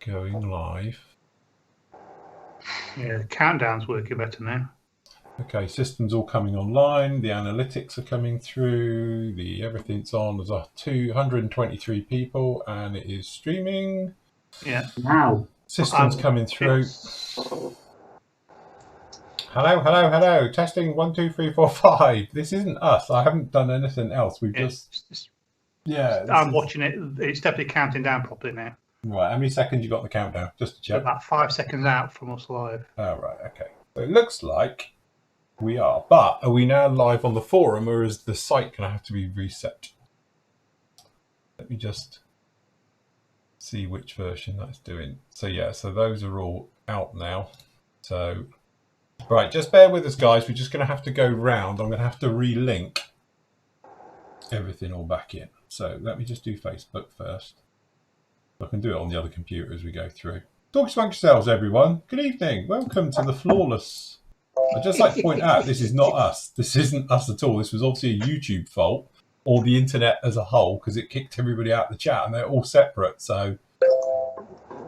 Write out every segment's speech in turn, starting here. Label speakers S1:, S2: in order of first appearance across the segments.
S1: going live.
S2: Yeah, the countdown's working better now.
S1: Okay, systems all coming online. The analytics are coming through. Everything's on. There's 223 people, and it is streaming.
S2: Yeah.
S3: Wow.
S1: Systems coming through. Hello. Testing 1, 2, 3, 4, 5. This isn't us. I haven't done anything else. We've
S2: I'm watching it. It's definitely counting down properly now.
S1: Right. How many seconds you got the countdown? Just to check.
S2: About 5 seconds out from us live.
S1: Oh, right. Okay. So it looks like we are. But are we now live on the forum, or is the site going to have to be reset? Let me just see which version that's doing. So yeah, so those are all out now. So right, just bear with us, guys. We're just going to have to go round. I'm going to have to relink everything all back in. So let me just do Facebook first. I can do it on the other computer as we go through. Talk amongst yourselves, everyone. Good evening. Welcome to the Flawless. I'd just like to point out, this is not us. This isn't us at all. This was obviously a YouTube fault, or the internet as a whole, because it kicked everybody out of the chat, and they're all separate. So,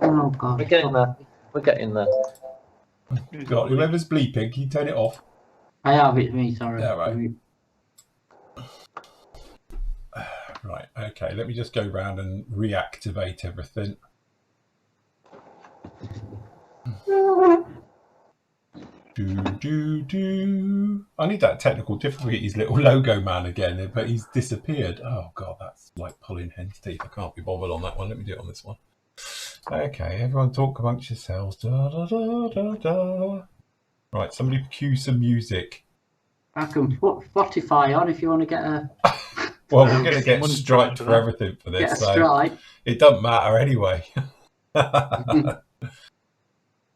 S3: oh god,
S4: we're getting there. We're getting there.
S1: God, whoever's bleeping, can you turn it off?
S3: I have, it's me. Sorry.
S1: Yeah, right. Right. Okay. Let me just go round and reactivate everything. I need that technical difficulties little logo man again, but he's disappeared. Oh god, that's like pulling hen's teeth. I can't be bothered on that one. Let me do it on this one. Okay, everyone talk amongst yourselves. Da, da, da, da, da. Right, somebody cue some music.
S3: I can put Spotify on if you want to get a...
S1: Well, we're going to get striped for everything for this.
S3: Get a stripe.
S1: So it doesn't matter anyway.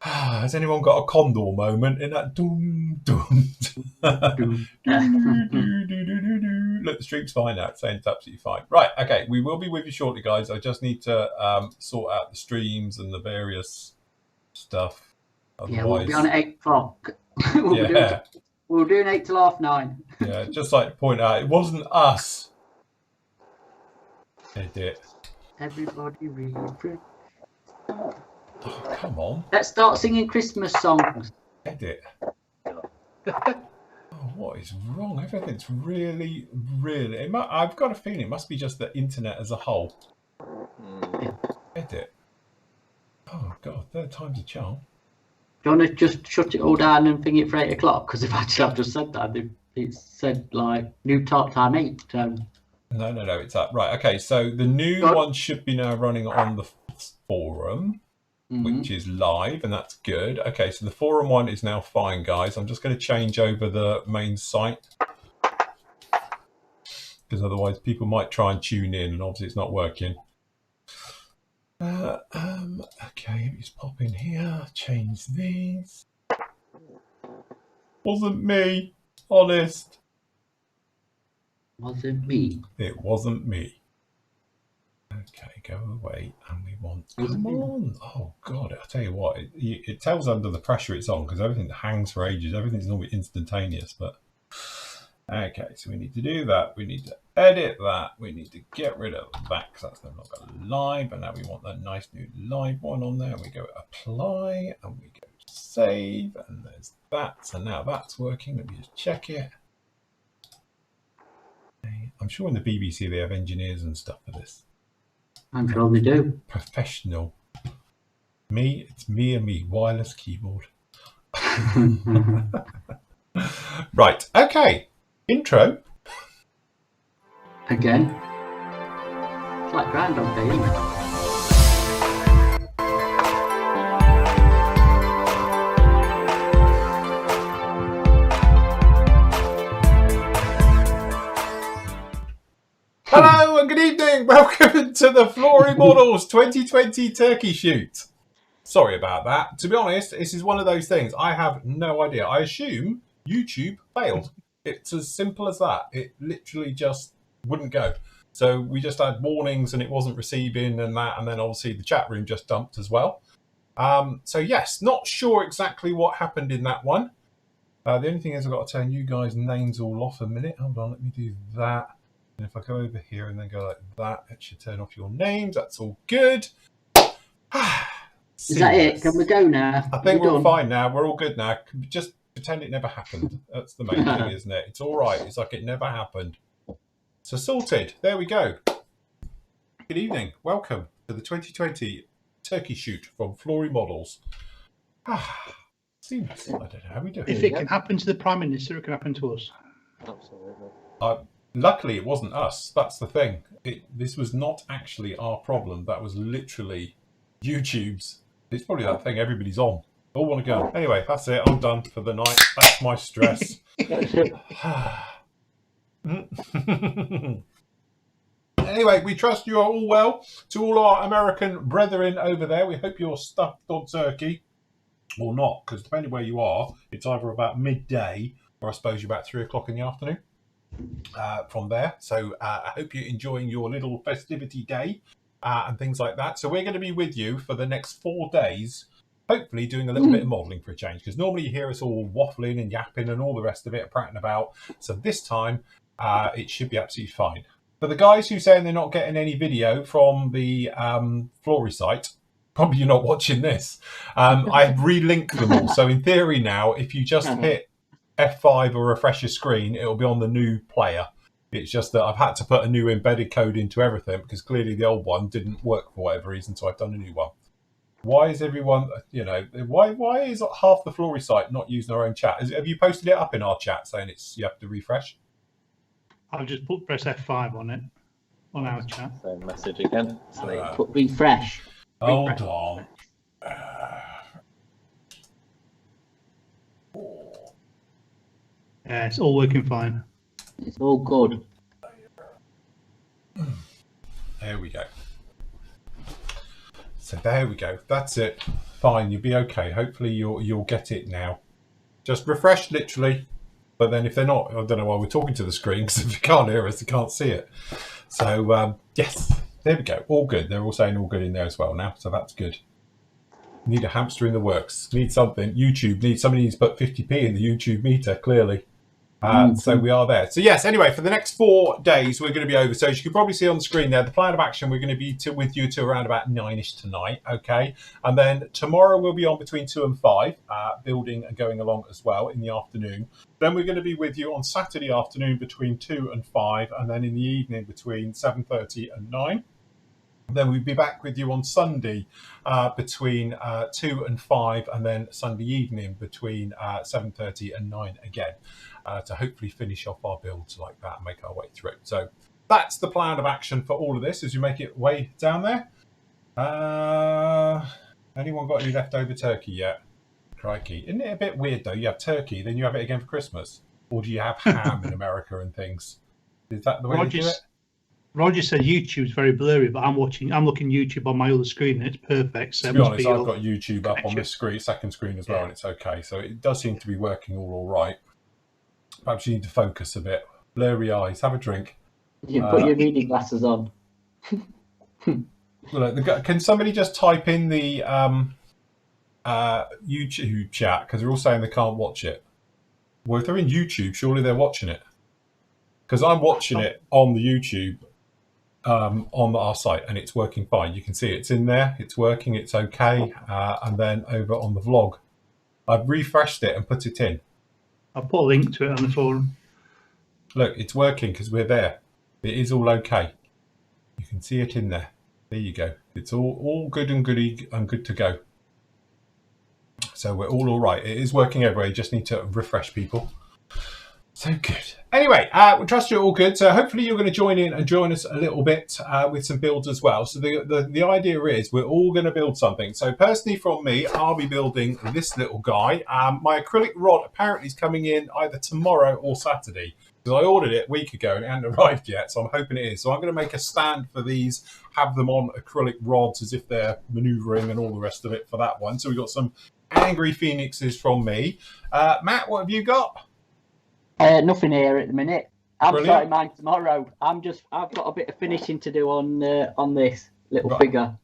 S1: Has anyone got a condor moment in that? Doom, doom. Look, the stream's fine now. It's saying it's absolutely fine. Right, okay. We will be with you shortly, guys. I just need to sort out the streams and the various stuff. Otherwise,
S3: yeah, we'll be on at 8 o'clock. We'll do an 8 till 9:30.
S1: Yeah, just like to point out, it wasn't us. Edit.
S3: Everybody read.
S1: Oh, come on.
S3: Let's start singing Christmas songs.
S1: Edit. Oh, what is wrong? Everything's really... I've got a feeling it must be just the internet as a whole. Edit. Oh, God, third time's a charm.
S3: Do you want to just shut it all down and think it for 8 o'clock? Because if I've just said that, it said like new talk time 8. So.
S1: No, it's up. Right, okay, so the new one should be now running on the forum, which is live, and that's good. Okay, so the forum one is now fine, guys. I'm just going to change over the main site, because otherwise people might try and tune in, and obviously it's not working. Okay, let me just pop in here, change these. Wasn't me, honest.
S3: Wasn't me.
S1: It wasn't me. Okay, go away, and we want... Come on! Oh, God, I'll tell you what, it tells under the pressure it's on, because everything hangs for ages. Everything's normally instantaneous, but... Okay, so we need to do that. We need to edit that. We need to get rid of that, because that's no longer live, and now we want that nice new live one on there. We go apply, and we go save, and there's that. So now that's working. Let me just check it. I'm sure in the BBC they have engineers and stuff for this.
S3: I'm sure they do.
S1: Professional. Me, it's me and me. Wireless keyboard. Right. Okay. Intro.
S3: Again. It's like Groundhog Day, isn't it?
S1: Hello and good evening. Welcome to the Flory Models 2020 Turkey Shoot. Sorry about that. To be honest, this is one of those things. I have no idea. I assume YouTube failed. It's as simple as that. It literally just wouldn't go. So we just had warnings and it wasn't receiving and that. And then obviously the chat room just dumped as well. So yes, not sure exactly what happened in that one. The only thing is I've got to turn you guys' names all off a minute. Hold on, let me do that. And if I go over here and then go like that, it should turn off your names. That's all good.
S3: Is that it? Can we go now?
S1: I think we're all fine now. We're all good now. Just pretend it never happened. That's the main thing, isn't it? It's all right. It's like it never happened. So sorted. There we go. Good evening. Welcome to the 2020 turkey shoot from Flory Models. Seems, I don't know how we do it.
S2: If it can happen to the Prime Minister, it can happen to us.
S4: Absolutely.
S1: Luckily, it wasn't us. That's the thing. This was not actually our problem. That was literally YouTube's. It's probably that thing everybody's on. All want to go. Anyway, that's it. I'm done for the night. That's my stress. Anyway, we trust you are all well. To all our American brethren over there, we hope you're stuffed on turkey. Or not, because depending where you are, it's either about midday or I suppose you're about 3 o'clock in the afternoon from there. So I hope you're enjoying your little festivity day and things like that. So we're going to be with you for the next 4 days, hopefully doing a little bit of modelling for a change, because normally you hear us all waffling and yapping and all the rest of it, prattling about. So this time it should be absolutely fine. For the guys who are saying they're not getting any video from the Flory site, probably you're not watching this. I've relinked them all. So in theory now, if you just hit F5 or refresh your screen, it'll be on the new player. It's just that I've had to put a new embedded code into everything because clearly the old one didn't work for whatever reason. So I've done a new one. Why is everyone, why is half the Flory site not using their own chat? Have you posted it up in our chat saying you have to refresh?
S2: I'll just press F5 on it, on our chat.
S4: Same message again.
S3: Put refresh.
S1: Hold on.
S2: Yeah, it's all working fine.
S3: It's all good.
S1: There we go. So there we go. That's it. Fine, you'll be okay. Hopefully you'll get it now. Just refresh literally. But then if they're not, I don't know why we're talking to the screen, because if you can't hear us, you can't see it. So yes, there we go. All good. They're all saying all good in there as well now. So that's good. Need a hamster in the works. Need something. Somebody needs to put 50p in the YouTube meter, clearly. So we are there. So yes, anyway, for the next 4 days, we're going to be over. So as you can probably see on the screen there, the plan of action, we're going to be with you till around about 9ish tonight. Okay. And then tomorrow we'll be on between 2 and 5, building and going along as well in the afternoon. Then we're going to be with you on Saturday afternoon between 2 and 5, and then in the evening between 7:30 and 9. Then we'll be back with you on Sunday between 2 and 5, and then Sunday evening between 7:30 and 9 again, to hopefully finish off our builds like that and make our way through. So that's the plan of action for all of this as you make it way down there. Anyone got any leftover turkey yet? Crikey. Isn't it a bit weird though? You have turkey, then you have it again for Christmas. Or do you have ham in America and things? Is that the way you do it?
S2: Roger said YouTube's very blurry, but I'm looking YouTube on my other screen and it's perfect. So
S1: to be honest, I've got YouTube up on this screen, second screen as well, and it's okay. So it does seem to be working all right. Perhaps you need to focus a bit. Blurry eyes. Have a drink.
S3: You put your reading glasses on.
S1: Can somebody just type in the YouTube chat, because they're all saying they can't watch it. Well, if they're in YouTube, surely they're watching it. Because I'm watching it on the YouTube on our site, and it's working fine. You can see it's in there, it's working, it's okay. And then over on the vlog, I've refreshed it and put it in.
S2: I'll put a link to it on the forum.
S1: Look, it's working because we're there. It is all okay. You can see it in there. There you go. It's all good and goody and good to go. So we're all right. It is working everywhere. You just need to refresh people. So good. Anyway, we trust you're all good. So hopefully you're going to join in and join us a little bit with some builds as well. So the idea is we're all going to build something. So personally from me, I'll be building this little guy. My acrylic rod apparently is coming in either tomorrow or Saturday, because I ordered it a week ago and it hadn't arrived yet. So I'm hoping it is. So I'm going to make a stand for these, have them on acrylic rods as if they're maneuvering and all the rest of it for that one. So we've got some angry phoenixes from me. Matt, what have you got?
S3: Nothing here at the minute. I'm
S1: Brilliant.
S3: starting mine tomorrow. I've got a bit of finishing to do on this little figure.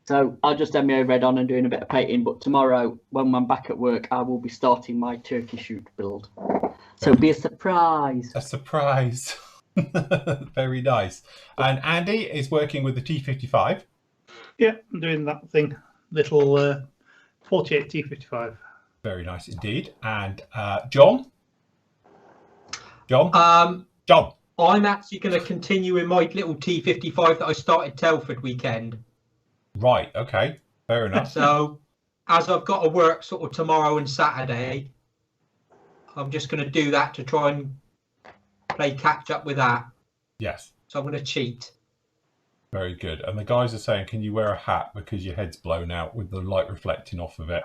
S3: So I'll just have my red on and doing a bit of painting. But tomorrow, when I'm back at work, I will be starting my turkey shoot build. So it'll be a surprise.
S1: A surprise. Very nice. And Andy is working with the T55.
S2: Yeah, I'm doing that thing. little 48 T55.
S1: Very nice indeed. And John? John?
S5: I'm actually going to continue in my little T55 that I started Telford weekend.
S1: Right, okay. Fair enough.
S5: So, as I've got to work sort of tomorrow and Saturday, I'm just going to do that to try and play catch up with that.
S1: Yes.
S5: So I'm going to cheat.
S1: Very good. And the guys are saying, can you wear a hat because your head's blown out with the light reflecting off of it?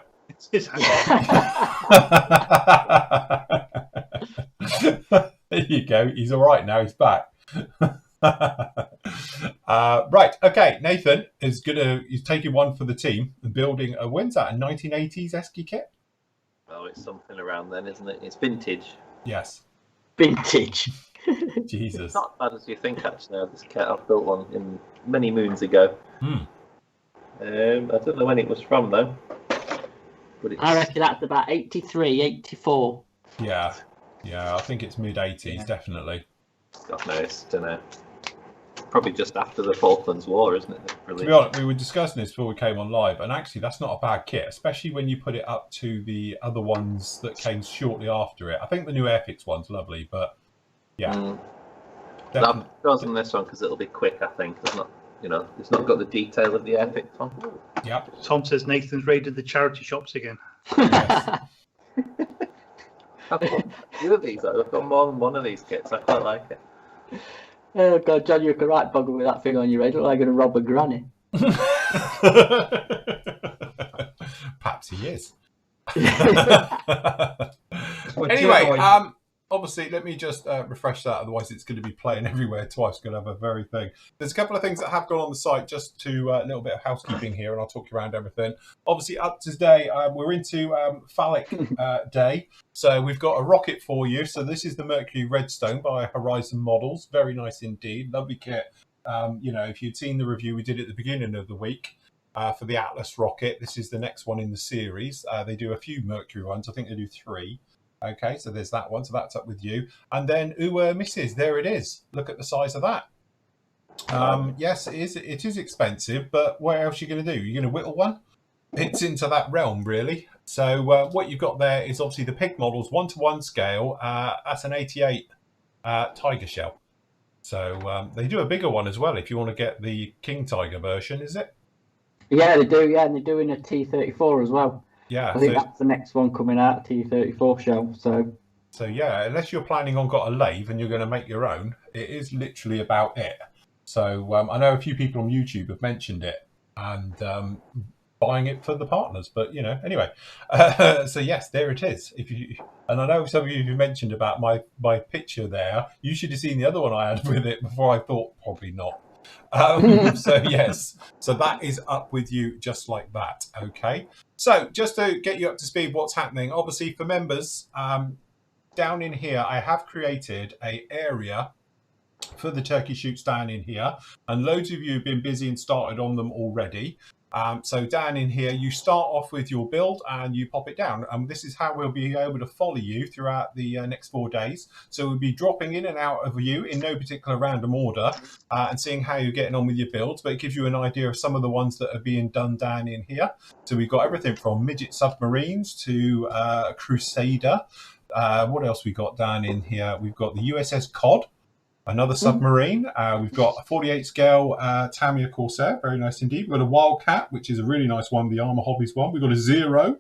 S1: There you go. He's all right now. He's back. Right. Okay. Nathan is he's taking one for the team and building a, when's that, a 1980s esky kit?
S4: Oh, it's something around then, isn't it? It's vintage.
S1: Yes.
S3: Vintage.
S1: Jesus.
S4: It's not bad as you think, actually. This kit, I've built one in many moons ago. I don't know when it was from, though. But it's...
S3: I reckon that's about 83, 84.
S1: Yeah. Yeah, I think it's mid-80s, definitely.
S4: God knows, don't know. Probably just after the Falklands War, isn't it?
S1: To be honest, we were discussing this before we came on live, and actually that's not a bad kit, especially when you put it up to the other ones that came shortly after it. I think the new Airfix one's lovely, but yeah.
S4: That goes on this one because it'll be quick, I think. It's not, it's not got the detail of the Airfix one.
S1: Yeah.
S2: Tom says Nathan's raided the charity shops again.
S1: Yes.
S4: I've got a few of these. I've got more than one of these kits. I quite like it.
S3: Oh God, John, you could right bugger with that thing on your head. Look like you're going to rob a granny.
S1: Perhaps he is.
S5: Well,
S1: Anyway, obviously, let me just refresh that. Otherwise, it's going to be playing everywhere twice. Going to have a very thing. There's a couple of things that have gone on the site. Just to a little bit of housekeeping here, and I'll talk you around everything. Obviously, up to today, we're into phallic day. So we've got a rocket for you. So this is the Mercury Redstone by Horizon Models. Very nice indeed. Lovely kit. If you'd seen the review we did at the beginning of the week for the Atlas rocket, this is the next one in the series. They do a few Mercury ones. I think they do 3. Okay, so there's that one. So that's up with you. And then Misses, there it is. Look at the size of that. Yes, it is expensive, but what else are you going to do? You're going to whittle one? It's into that realm, really. So what you've got there is obviously the pig models, 1-to-1 scale. That's an 88 tiger shell. So they do a bigger one as well if you want to get the King Tiger version, is it?
S3: Yeah, they do. Yeah, and they're doing a T34 as well.
S1: Yeah,
S3: I think that's the next one coming out, T34 shell. So
S1: yeah, unless you're planning on got a lathe and you're going to make your own, it is literally about it. So I know a few people on YouTube have mentioned it and buying it for the partners, but anyway. So yes, there it is. And I know some of you who mentioned about my picture there. You should have seen the other one I had with it before. I thought probably not. So yes, so that is up with you just like that. Okay, so just to get you up to speed what's happening, obviously for members, down in here I have created a area for the turkey shoots down in here, and loads of you have been busy and started on them already. So down in here, you start off with your build and you pop it down. This is how we'll be able to follow you throughout the next 4 days. So we'll be dropping in and out of you in no particular random order and seeing how you're getting on with your builds. But it gives you an idea of some of the ones that are being done down in here. So we've got everything from midget submarines to Crusader. What else we got down in here? We've got the USS Cod. Another submarine. We've got a 48 scale Tamiya Corsair, very nice indeed. We've got a Wildcat, which is a really nice one, the Armour Hobbies one. We've got a Zero.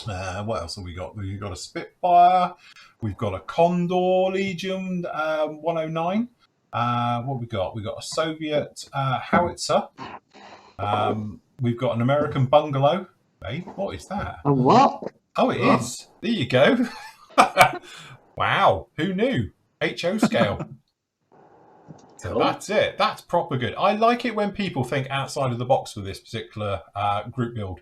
S1: What else have we got? We've got a Spitfire. We've got a Condor Legion 109. What have we got? We've got a Soviet howitzer. We've got an American Bungalow. Hey, what is that?
S3: a what?
S1: Oh, it is. There you go. Wow, who knew? HO scale. So that's it. That's proper good. I like it when people think outside of the box with this particular group build.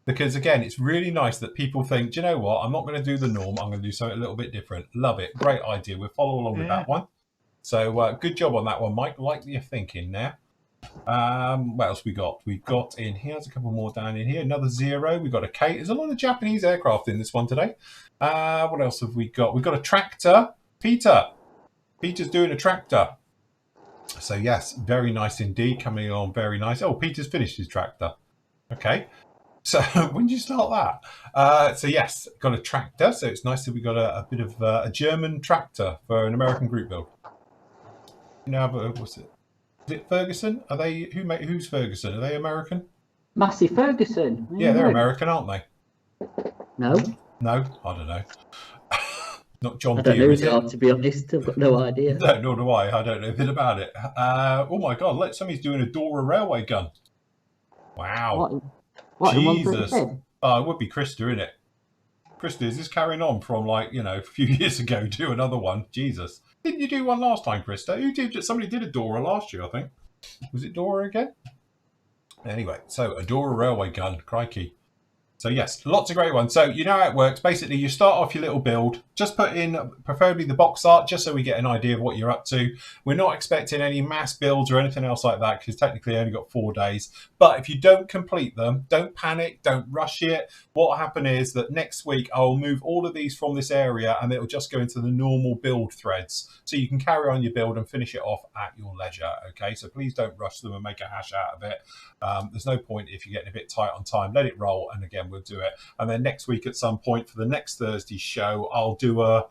S1: Because, again, it's really nice that people think, do you know what? I'm not going to do the norm. I'm going to do something a little bit different. Love it. Great idea. We'll follow along with that one. So good job on that one, Mike. Like your thinking there. What else we got? We've got in here, there's a couple more down in here. Another Zero. We've got a K. There's a lot of Japanese aircraft in this one today. What else have we got? We've got a tractor. Peter's doing a tractor. So yes, very nice indeed. Coming along very nice. Oh, Peter's finished his tractor. Okay. So when did you start that? So yes, got a tractor. So it's nice that we got a bit of a German tractor for an American group build. You know, what's it? Is it Ferguson? Are they who's Ferguson? Are they American?
S3: Massey Ferguson.
S1: Yeah, they're American, aren't they?
S3: No,
S1: No, I don't know. Not John
S3: I don't
S1: Deere,
S3: know
S1: is
S3: who they
S1: it?
S3: are, to be honest. I've got no idea.
S1: No, nor do I. I don't know anything about it. Oh my God! Look, somebody's doing a Dora railway gun. Wow.
S3: What in
S1: Jesus.
S3: 137?
S1: Oh, it would be Krista, isn't it? Krista, is this carrying on from like, a few years ago? Do another one. Jesus. Didn't you do one last time, Krista? Who did? Somebody did a Dora last year, I think. Was it Dora again? Anyway, so a Dora railway gun. Crikey. So yes, lots of great ones. So you know how it works. Basically, you start off your little build. Just put in preferably the box art, just so we get an idea of what you're up to. We're not expecting any mass builds or anything else like that, because technically only got 4 days. But if you don't complete them, don't panic, don't rush it. What will happen is that next week I'll move all of these from this area, and it'll just go into the normal build threads. So you can carry on your build and finish it off at your leisure. Okay, so please don't rush them and make a hash out of it. There's no point if you're getting a bit tight on time. Let it roll, and again, we'll do it. And then next week at some point for the next Thursday show, I'll do a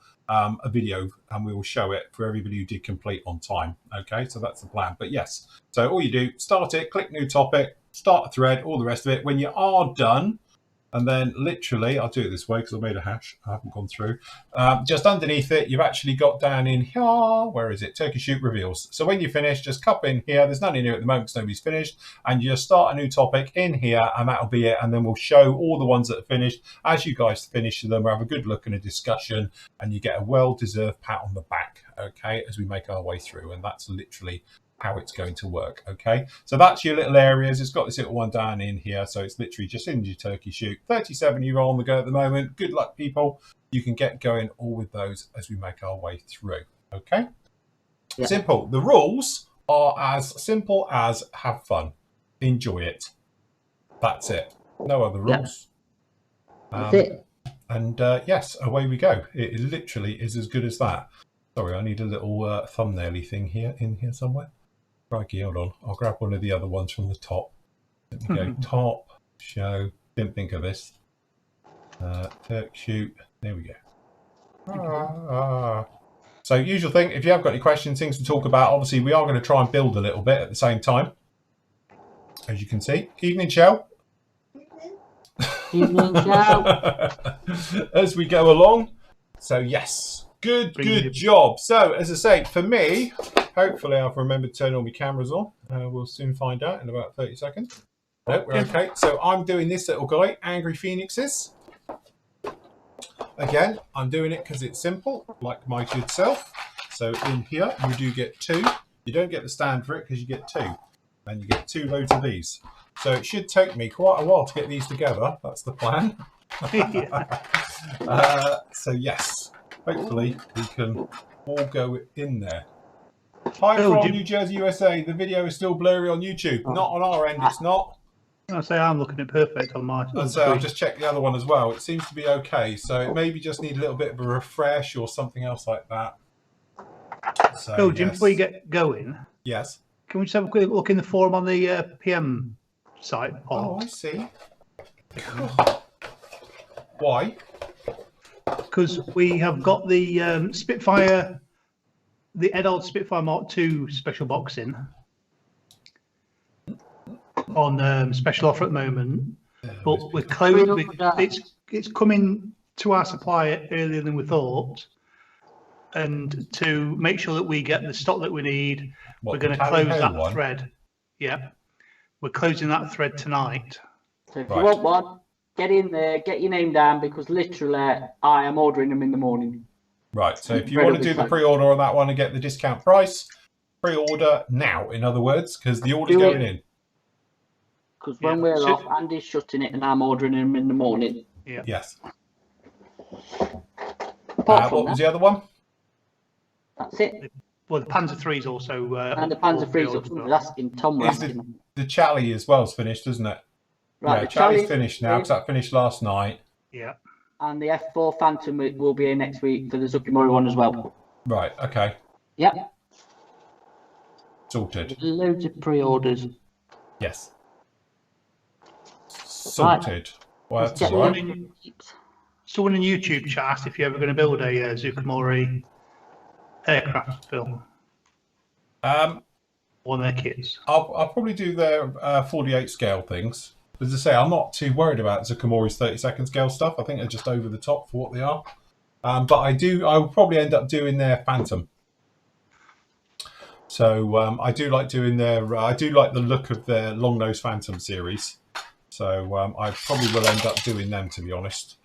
S1: video, and we will show it for everybody who did complete on time. Okay, so that's the plan. But yes, so all you do, start it, click new topic, start a thread, all the rest of it. When you are done, and then literally, I'll do it this way because I made a hash. I haven't gone through. Just underneath it, you've actually got down in here, where is it? Turkey Shoot Reveals. So when you finish, just cup in here. There's none in here at the moment because nobody's finished. And you just start a new topic in here, and that'll be it. And then we'll show all the ones that are finished. As you guys finish them, we'll have a good look and a discussion, and you get a well-deserved pat on the back, okay, as we make our way through. And that's literally how it's going to work. Okay, so that's your little areas. It's got this little one down in here, so it's literally just in your turkey shoot. 37 you're on the go at the moment. Good luck, people. You can get going all with those as we make our way through. Okay, yeah. Simple. The rules are as simple as have fun, enjoy it. That's it. No other rules.
S3: That's it.
S1: And yes, away we go. It literally is as good as that. Sorry, I need a little thumbnail-y thing here in here somewhere. Crikey, hold on. I'll grab one of the other ones from the top. Let me go top, show. Didn't think of this. Turk shoot. There we go. So usual thing, if you have got any questions, things to talk about, obviously we are going to try and build a little bit at the same time. As you can see. Evening, Shell.
S3: Evening, Shell.
S1: As we go along. So yes. Good job. So, as I say, for me, hopefully I've remembered to turn all my cameras on. We'll soon find out in about 30 seconds. No, we're okay. So I'm doing this little guy, Angry Phoenixes. Again, I'm doing it because it's simple, like my good self. So in here, you do get 2. You don't get the stand for it because you get 2. And you get 2 loads of these. So it should take me quite a while to get these together. That's the plan. So yes. Hopefully we can all go in there. Hi from New Jersey, USA. The video is still blurry on YouTube. Not on our end, it's not.
S2: I say I'm looking at perfect on my.
S1: And so I'll just check the other one as well. It seems to be okay. So it maybe just need a little bit of a refresh or something else like that. So,
S2: Phil, Jim, before you get going,
S1: yes.
S2: Can we just have a quick look in the forum on the PM site?
S1: Oh, I see. Why?
S2: Because we have got the Spitfire, the adult Spitfire Mark II special box in on special offer at the moment, but we're closing. It's coming to our supplier earlier than we thought, and to make sure that we get the stock that we need, we're going to close that thread. Yeah, we're closing that thread tonight.
S3: So if you want one, get in there, get your name down, because literally I am ordering them in the morning.
S1: Right, so if you want to do the pre-order on that one and get the discount price, pre-order now, in other words, because the order's going in.
S3: Because when we're off, Andy's shutting it and I'm ordering them in the morning.
S2: Yeah.
S1: Yes. What was the other one?
S3: That's it.
S2: Well, the Panzer III is also...
S3: and the Panzer III is up. Somebody's asking, Tom was asking.
S1: The Charlie as well is finished, isn't it?
S3: Right,
S1: yeah, Charlie's finished now because that finished last night.
S2: Yeah.
S3: And the F4 Phantom will be here next week for the Zuki Mori one as well.
S1: Right, okay.
S3: Yep.
S1: Sorted.
S3: Loads of pre-orders.
S1: Yes. Sorted. Well,
S3: Let's
S1: that's
S3: get
S1: all right.
S3: the-
S2: Someone in YouTube chat asked if you're ever going to build a Zucamori aircraft film, one of their kits.
S1: I'll probably do their 48 scale things. As I say, I'm not too worried about Zucamori's 32nd scale stuff. I think they're just over the top for what they are. But I will probably end up doing their Phantom. So I do like doing their. I do like the look of their long nose Phantom series. So I probably will end up doing them, to be honest,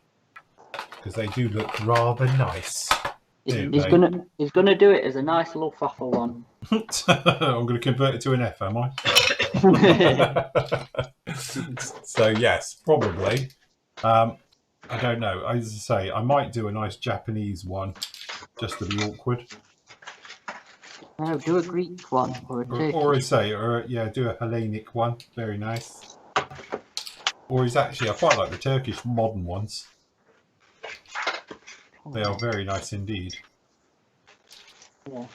S1: because they do look rather nice.
S3: He's gonna do it as a nice little faffle one.
S1: I'm going to convert it to an F, am I? So yes, probably. I don't know. As I say, I might do a nice Japanese one, just to be awkward.
S3: No, do a Greek one or a Turkish.
S1: Do a Hellenic one. Very nice. Or I quite like the Turkish modern ones. They are very nice indeed.
S3: Yeah.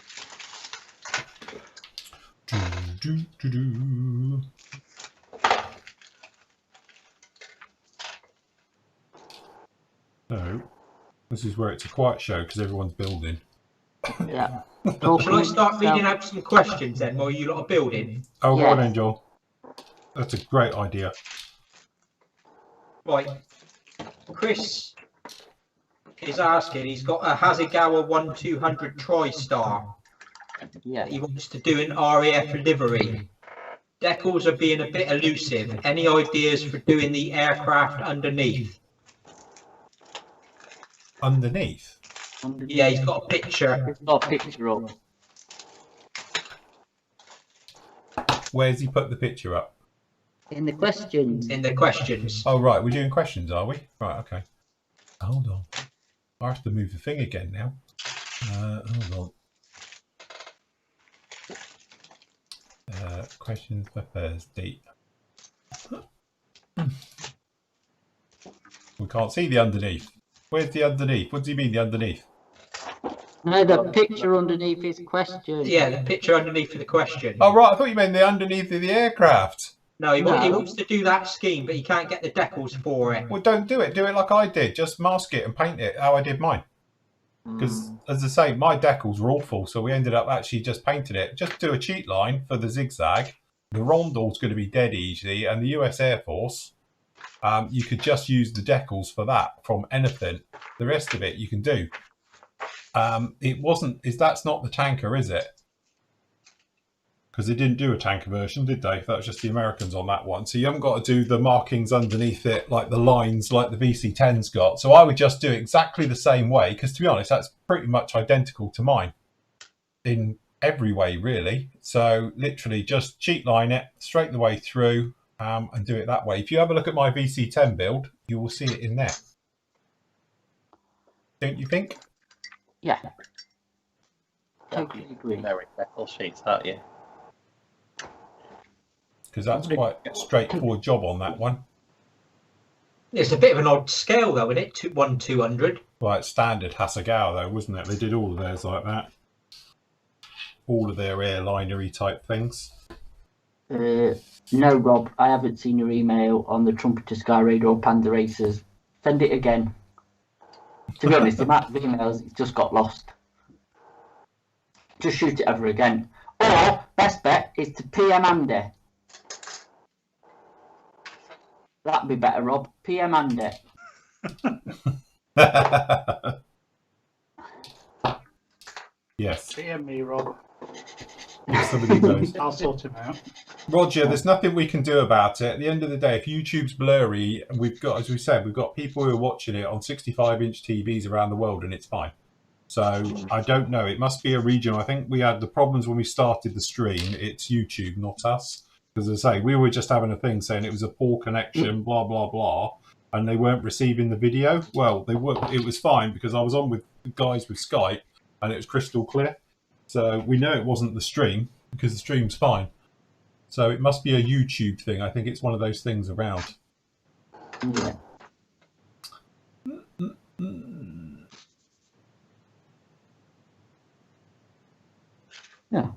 S1: So, this is where it's a quiet show because everyone's building.
S3: Yeah.
S5: Shall I start reading out some questions then while you lot are building?
S1: Oh,
S3: Yeah.
S1: go on, Angel. That's a great idea.
S5: Right. Chris is asking, he's got a Hasegawa 1200 TriStar.
S3: Yeah.
S5: He wants to do an RAF livery. Decals are being a bit elusive. Any ideas for doing the aircraft underneath?
S1: Underneath?
S5: Yeah, he's got a picture.
S3: He's got a picture up.
S1: Where's he put the picture up?
S3: In the questions.
S5: In the questions.
S1: Oh, right. We're doing questions, are we? Right, okay. Hold on. I have to move the thing again now. Hold on. Questions for Thursday. We can't see the underneath. Where's the underneath? What do you mean the underneath?
S3: No, the picture underneath his question.
S5: Yeah, the picture underneath for the question.
S1: Oh, right. I thought you meant the underneath of the aircraft.
S5: No, he wants to do that scheme, but he can't get the decals for it.
S1: Well, don't do it. Do it like I did. Just mask it and paint it how I did mine. Because, as I say, my decals were awful, so we ended up actually just painting it. Just do a cheat line for the zigzag. The rondell's going to be dead easy, and the US Air Force, you could just use the decals for that from anything. The rest of it you can do. That's not the tanker, is it? Because they didn't do a tanker version, did they? That was just the Americans on that one. So you haven't got to do the markings underneath it, like the lines, like the VC-10's got. So I would just do it exactly the same way, because to be honest, that's pretty much identical to mine in every way, really. So literally just cheat line it straight the way through and do it that way. If you have a look at my VC-10 build, you will see it in there. Don't you think?
S3: Yeah. Totally agree.
S4: Generic decal sheets, aren't you?
S1: Because that's quite a straightforward job on that one.
S5: It's a bit of an odd scale, though, isn't it? 1/200.
S1: Well, it's standard Hasegawa, though, wasn't it? They did all of theirs like that. All of their airlinery type things.
S3: No, Rob, I haven't seen your email on the Trumpeter Sky Raider or Panda Racers. Send it again. To be honest, the amount of emails, it's just got lost. Just shoot it over again. Or, best bet is to PM Andy. That'd be better, Rob. PM Andy.
S1: Yes.
S2: PM me, Rob.
S1: If somebody knows.
S2: I'll sort him out.
S1: Roger, there's nothing we can do about it. At the end of the day, if YouTube's blurry, we've got, as we said, we've got people who are watching it on 65-inch TVs around the world, and it's fine. So I don't know. It must be a regional. I think we had the problems when we started the stream. It's YouTube, not us. Because as I say, we were just having a thing saying it was a poor connection, blah, blah, blah, and they weren't receiving the video. Well, they were. It was fine because I was on with guys with Skype, and it was crystal clear. So we know it wasn't the stream because the stream's fine. So it must be a YouTube thing. I think it's one of those things around.
S3: Yeah. Yeah.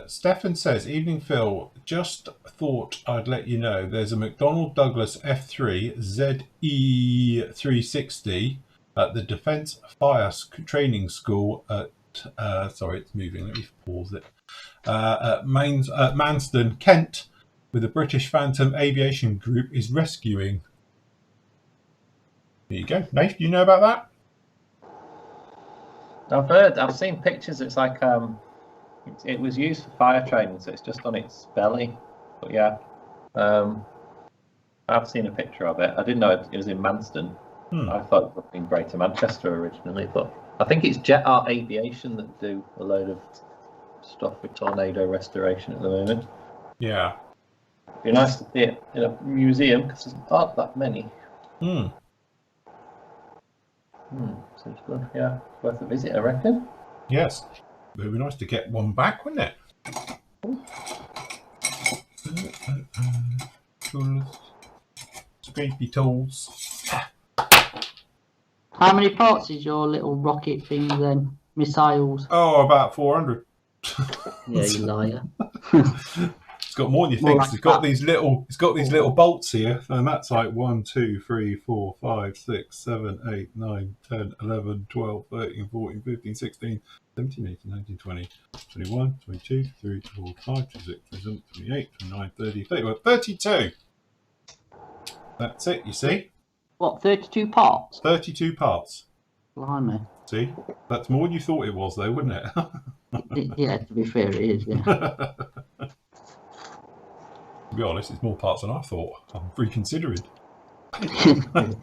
S1: Stefan says, "Evening, Phil. Just thought I'd let you know there's a McDonnell Douglas F3 ZE360 at the Defence Fire Training School at sorry, it's moving. Let me pause it. At Manston, Kent, with the British Phantom Aviation Group is rescuing." There you go. Nate, do you know about that?
S4: I've seen pictures. It's like it was used for fire training, so it's just on its belly. But yeah, I've seen a picture of it. I didn't know it was in Manston. I thought it was in Greater Manchester originally, but I think it's Jet Art Aviation that do a load of stuff with tornado restoration at the moment.
S1: Yeah.
S4: It'd be nice to see it in a museum because there's not that many. Seems good. Yeah, worth a visit, I reckon.
S1: Yes. It would be nice to get one back, wouldn't it? Tools. Scrapey tools.
S3: How many parts is your little rocket thing then? Missiles?
S1: Oh, about 400.
S3: Yeah, you liar.
S1: It's got more than you
S3: More
S1: think.
S3: like
S1: It's got
S3: that.
S1: these little. It's got these little bolts here, and that's like 1, 2, 3, 4, 5, 6, 7, 8, 9, 10, 11, 12, 13, 14, 15, 16, 17, 18, 19, 20, 21, 22, 23, 24, 25, 26, 27, 28, 29, 30, 31, 32. That's it. You see,
S3: What, 32 parts?
S1: 32 parts.
S3: Blimey.
S1: See, that's more than you thought it was, though, wouldn't it?
S3: Yeah, to be fair, it is, yeah.
S1: To be honest, it's more parts than I thought. I'm reconsidering.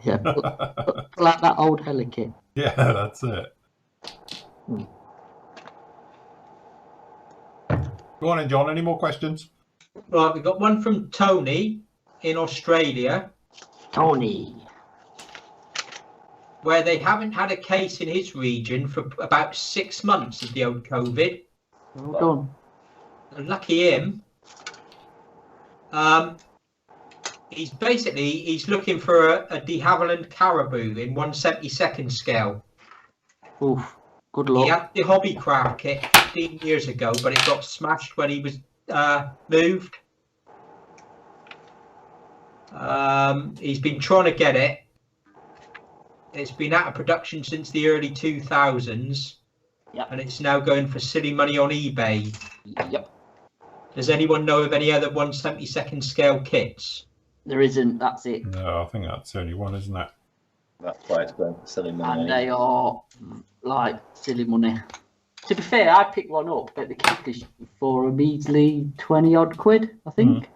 S3: Yeah, like that old helicopter.
S1: Yeah, that's it. Go on in, John. Any more questions?
S5: Right, we've got one from Tony in Australia,
S3: Tony.
S5: where they haven't had a case in his region for about 6 months of the old COVID.
S3: Well done.
S5: Lucky him. He's looking for a de Havilland Caribou in 1/72nd scale.
S3: Oof. Good
S5: He
S3: luck.
S5: had the Hobbycraft kit 15 years ago, but it got smashed when he was moved. He's been trying to get it. It's been out of production since the early 2000s.
S3: Yep.
S5: And it's now going for silly money on eBay.
S3: Yep.
S5: Does anyone know of any other 1/72nd scale kits?
S3: There isn't, that's it.
S1: No, I think that's the only one, isn't it?
S4: That's why it's going for silly money.
S3: And they are like silly money. To be fair, I picked one up at the Kickish for a measly 20 odd quid, I think.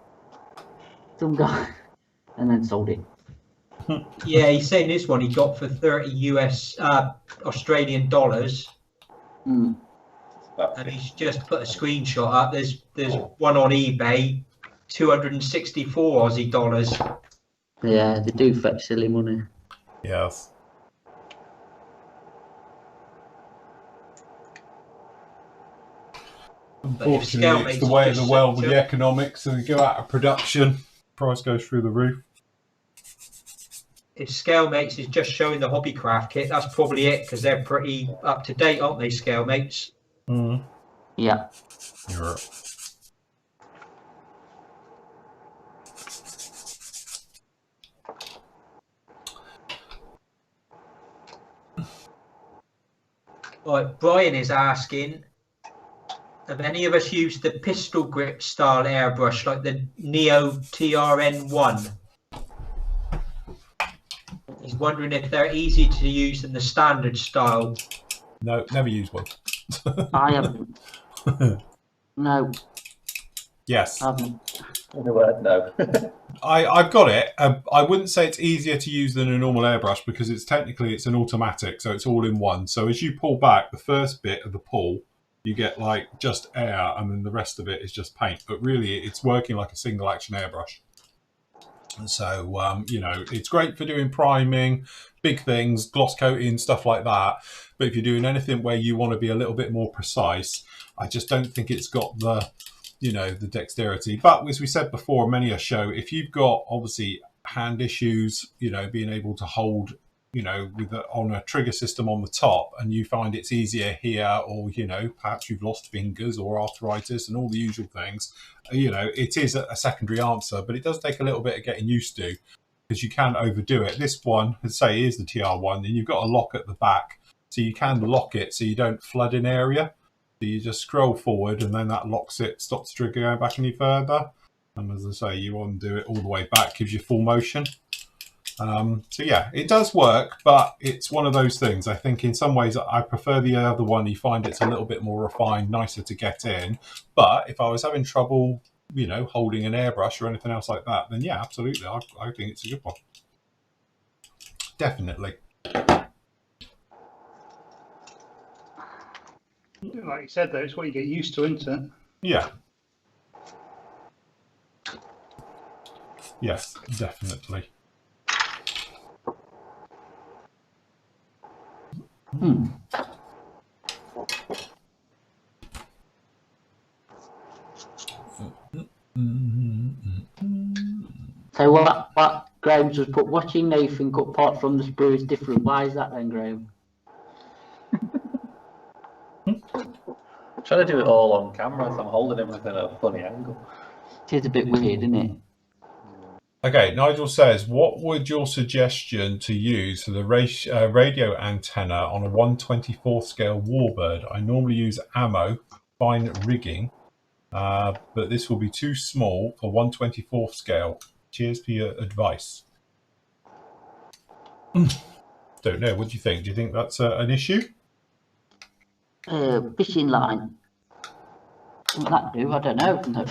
S3: Some guy. And then sold it.
S5: Yeah, he's saying this one he got for 30 Australian dollars. And he's just put a screenshot up. There's one on eBay, 264 Aussie dollars.
S3: Yeah, they do fetch silly money.
S1: Yes. Unfortunately, it's the way of the world with the economics, so they go out of production, price goes through the roof.
S5: If Scalemates is just showing the Hobbycraft kit, that's probably it, because they're pretty up to date, aren't they, Scalemates?
S3: Yeah.
S1: Europe.
S5: Right, Brian is asking, have any of us used the pistol grip style airbrush like the Neo TRN1? He's wondering if they're easier to use than the standard style.
S1: No, never used one.
S3: I haven't. No.
S1: Yes.
S3: I haven't.
S4: In a word, no.
S1: I've got it. I wouldn't say it's easier to use than a normal airbrush because it's an automatic, so it's all in one. So as you pull back, the first bit of the pull, you get like just air, and then the rest of it is just paint. But really, it's working like a single action airbrush. And so, it's great for doing priming, big things, gloss coating, stuff like that. But if you're doing anything where you want to be a little bit more precise, I just don't think it's got the dexterity. But as we said before, many a show, if you've got obviously hand issues, being able to hold, you know, on a trigger system on the top, and you find it's easier here, or, you know, perhaps you've lost fingers or arthritis and all the usual things, you know, it is a secondary answer, but it does take a little bit of getting used to, because you can overdo it. This one, let's say, is the TR1, and you've got a lock at the back, so you can lock it so you don't flood an area. So you just scroll forward, and then that locks it, stops the trigger going back any further. And as I say, you undo it all the way back, gives you full motion. So yeah, it does work, but it's one of those things. I think in some ways I prefer the other one. You find it's a little bit more refined, nicer to get in. But if I was having trouble, you know, holding an airbrush or anything else like that, then yeah, absolutely, I think it's a good one. Definitely.
S2: Like you said, though, it's what you get used to, isn't it?
S1: Yeah. Yes, definitely.
S3: So what Graham just put, watching Nathan cut part from the sprue is different. Why is that then, Graham?
S4: Trying to do it all on camera, so I'm holding everything at a funny angle.
S3: It is a bit weird, isn't it?
S1: Okay, Nigel says, what would your suggestion to use for the radio antenna on a 1/24 scale warbird? I normally use ammo, fine rigging, but this will be too small for 1/24 scale. Cheers for your advice. Don't know. What do you think? Do you think that's an issue?
S3: Fishing line. What that do? I don't know. No,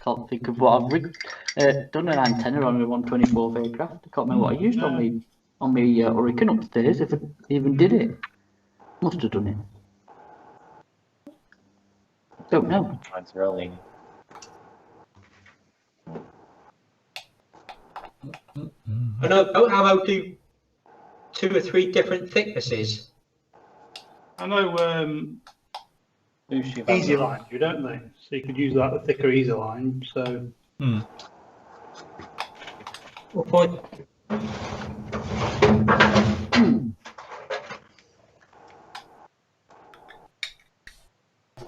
S3: can't think of what I've rigged. Done an antenna on a 1/24 aircraft. I can't remember what I used on me Hurricane upstairs. If I even did it, must have done it. Don't know.
S4: Mine's rolling.
S5: I know. Don't ammo do 2 or 3 different thicknesses.
S2: I know Easy Line do, don't they? So you could use that, the thicker Easy Line. So.
S5: What point?